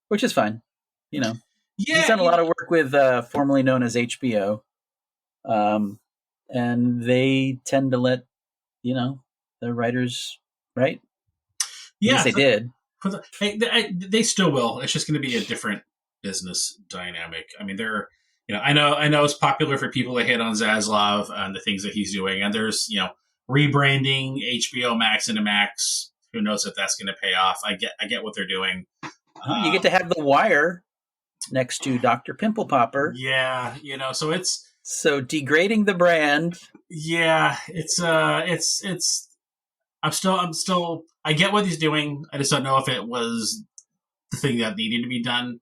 which is fine. Yeah, he's done a lot of work with formerly known as HBO, and they tend to let the writers write. Yeah, they did. They still will. It's just going to be a different business dynamic. I mean, they're I know it's popular for people to hit on Zaslav and the things that he's doing, and there's rebranding HBO Max into Max. Who knows if that's going to pay off? I get what they're doing. You get to have The Wire next to Dr. Pimple Popper. Yeah, so degrading the brand. Yeah, I'm still I get what he's doing. I just don't know if it was the thing that needed to be done.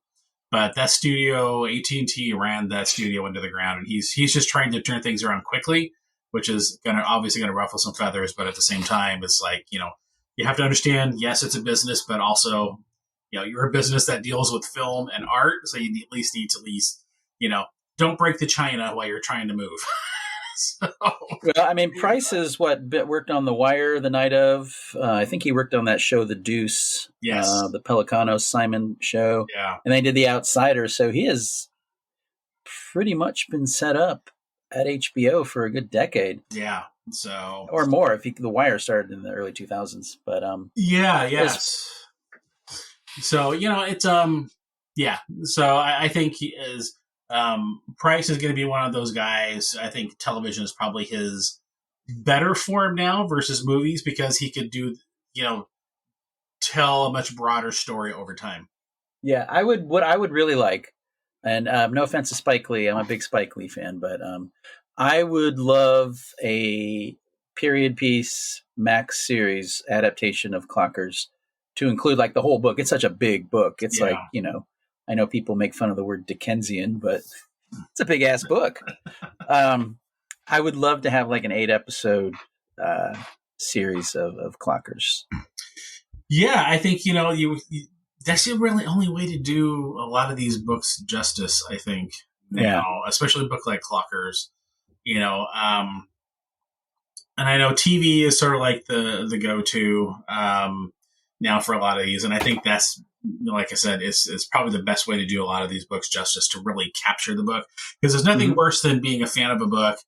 But that studio, AT&T ran that studio into the ground, and he's just trying to turn things around quickly, which is obviously gonna ruffle some feathers. But at the same time, it's like you have to understand. Yes, it's a business, but also you're a business that deals with film and art, so you at least need to don't break the china while you're trying to move. So. Well, I mean, Price is worked on The Wire the night of. I think he worked on that show, The Deuce. Yes. The Pelicanos Simon show. Yeah. And they did The Outsider. So he has pretty much been set up at HBO for a good decade. Yeah. So. Or more if The Wire started in the early 2000s. But yeah. Yes. So it's yeah. So I think he is. Price is going to be one of those guys. I think television is probably his better form now versus movies because he could do, tell a much broader story over time. Yeah, what I would really like, and no offense to Spike Lee, I'm a big Spike Lee fan, but I would love a period piece Max series adaptation of Clockers to include like the whole book. It's such a big book. It's like, I know people make fun of the word Dickensian, but it's a big ass book. I would love to have like an 8-episode series of Clockers. Yeah, I think that's the really only way to do a lot of these books justice. I think now, especially a book like Clockers. And I know TV is sort of like the go-to now for a lot of these, and I think that's. Like I said, it's probably the best way to do a lot of these books justice to really capture the book. Because there's nothing worse than being a fan of a book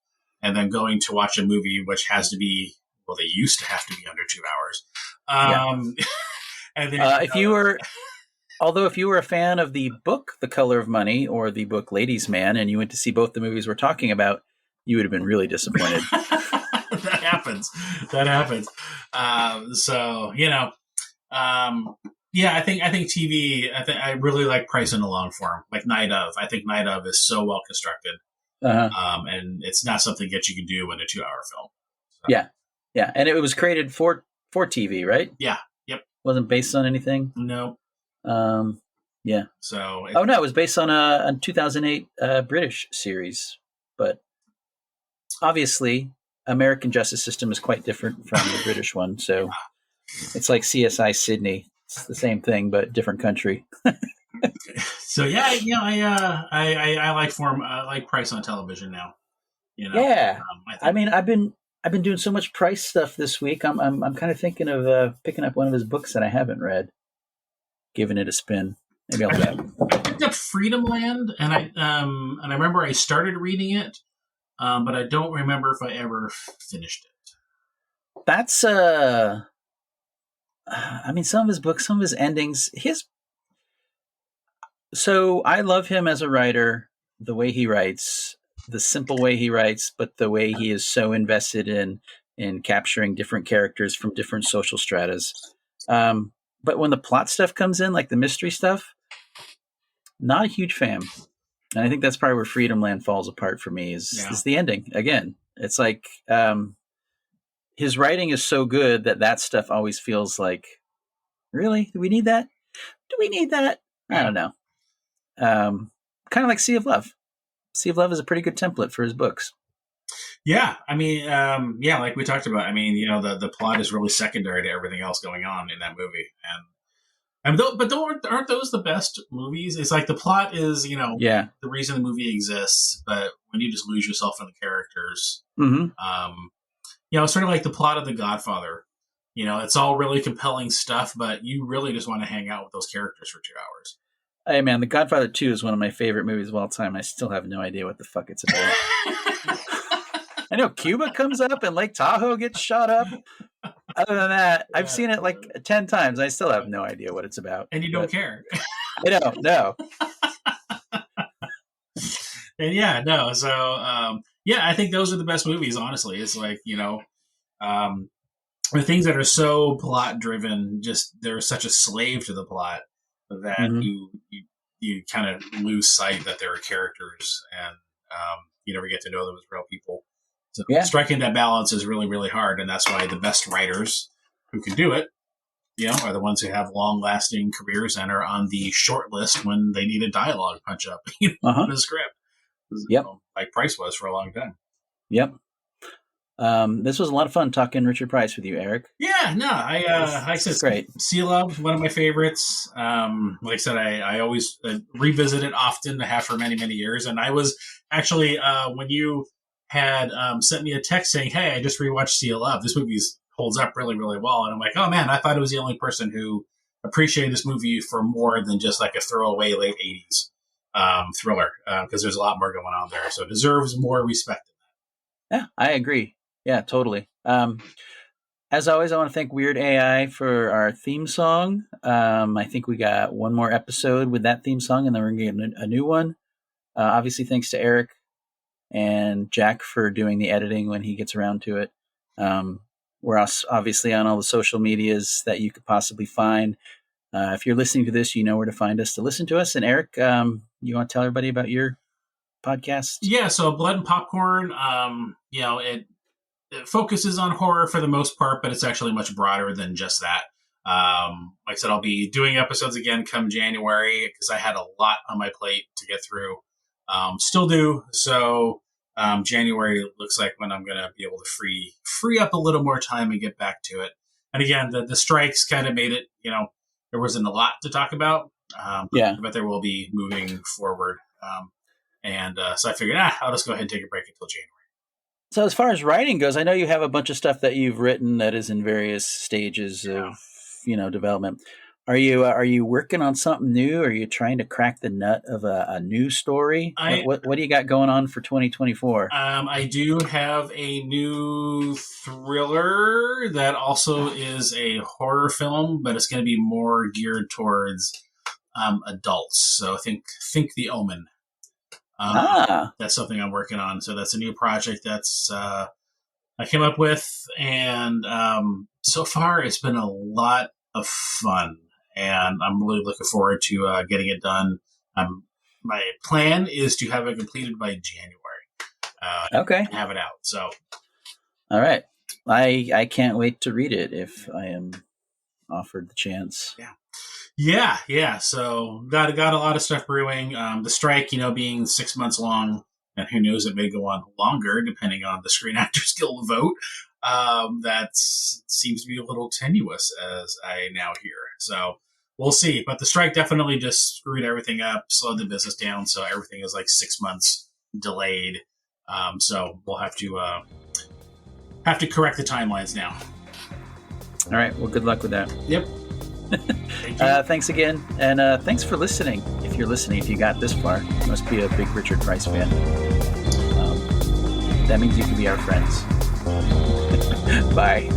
and then going to watch a movie, which has to be, they used to have to be under 2 hours. And then, if you were a fan of the book, The Color of Money, or the book Ladies' Man, and you went to see both the movies we're talking about, you would have been really disappointed. That happens. Yeah, I think TV. I really like Price in the long form, like Night of. I think Night of is so well constructed, and it's not something that you can do in a 2-hour film. So. Yeah, and it was created for TV, right? Yeah, yep. Wasn't based on anything. No. Yeah. So. It was based on a 2008 British series, but obviously, American justice system is quite different from the British one. So it's like CSI Sydney. It's the same thing, but different country. So I like form. I like Price on television now. Yeah. I've been doing so much Price stuff this week. I'm kind of thinking of picking up one of his books that I haven't read, giving it a spin. Maybe I'll do that. I picked up Freedom Land, and I remember I started reading it, but I don't remember if I ever finished it. That's some of his books, some of his endings, so I love him as a writer, the way he writes, the simple way he writes, but the way he is so invested in capturing different characters from different social stratas. But when the plot stuff comes in, like the mystery stuff, not a huge fan. And I think that's probably where Freedom Land falls apart for me is the ending. Again, it's like, his writing is so good that stuff always feels like, really? Do we need that? I don't know. Kind of like Sea of Love. Sea of Love is a pretty good template for his books. Yeah, like we talked about. The plot is really secondary to everything else going on in that movie, aren't those the best movies? It's like the plot is, the reason the movie exists, but when you just lose yourself in the characters, it's sort of like the plot of The Godfather. It's all really compelling stuff, but you really just want to hang out with those characters for 2 hours. Hey, man, The Godfather 2 is one of my favorite movies of all time. I still have no idea what the fuck it's about. I know Cuba comes up and Lake Tahoe gets shot up. Other than that, I've seen it like 10 times. I still have no idea what it's about. And you don't care. I don't know. And I think those are the best movies. Honestly, it's like the things that are so plot driven, just they're such a slave to the plot that you kind of lose sight that there are characters and you never get to know them as real people. So striking that balance is really, really hard, and that's why the best writers who can do it, are the ones who have long-lasting careers and are on the short list when they need a dialogue punch-up in a script. Like Price was for a long time. Yep. This was a lot of fun talking Richard Price with you, Eric. Yeah, no, I said great. Sea Love, one of my favorites. Like I said, I always revisit it often. I have for many, many years. And I was actually, when you had sent me a text saying, hey, I just rewatched Sea Love. This movie holds up really, really well. And I'm like, oh man, I thought I was the only person who appreciated this movie for more than just like a throwaway late 80s thriller, because there's a lot more going on there. So it deserves more respect. Yeah, I agree. Yeah, totally. As always, I want to thank Weird AI for our theme song. I think we got one more episode with that theme song, and then we're going to get a new one. Obviously, thanks to Eric and Jack for doing the editing when he gets around to it. We're obviously on all the social medias that you could possibly find. If you're listening to this, you know where to find us to listen to us. And Eric, you want to tell everybody about your podcast? Yeah, so Blood and Popcorn, it focuses on horror for the most part, but it's actually much broader than just that. Like I said, I'll be doing episodes again come January because I had a lot on my plate to get through. Still do. So January looks like when I'm going to be able to free up a little more time and get back to it. And again, the strikes kind of made it, there wasn't a lot to talk about, but there will be moving forward. So I figured, I'll just go ahead and take a break until January. So as far as writing goes, I know you have a bunch of stuff that you've written that is in various stages of, development. Are you working on something new? Are you trying to crack the nut of a new story? What do you got going on for 2024? I do have a new thriller that also is a horror film, but it's going to be more geared towards adults. So think The Omen. That's something I'm working on. So that's a new project that's I came up with, and so far it's been a lot of fun, and I'm really looking forward to getting it done. My plan is to have it completed by January. Okay. And have it out. So, all right, I can't wait to read it if I am offered the chance. Yeah. So got a lot of stuff brewing. The strike, being 6 months long, and who knows, it may go on longer depending on the Screen Actors Guild vote. That seems to be a little tenuous, as I now hear. So we'll see. But the strike definitely just screwed everything up, slowed the business down. So everything is like 6 months delayed. So we'll have to correct the timelines now. All right. Well, good luck with that. Yep. Thanks again, and thanks for listening. If you're listening, if you got this far, you must be a big Richard Price fan. That means you can be our friends. Bye.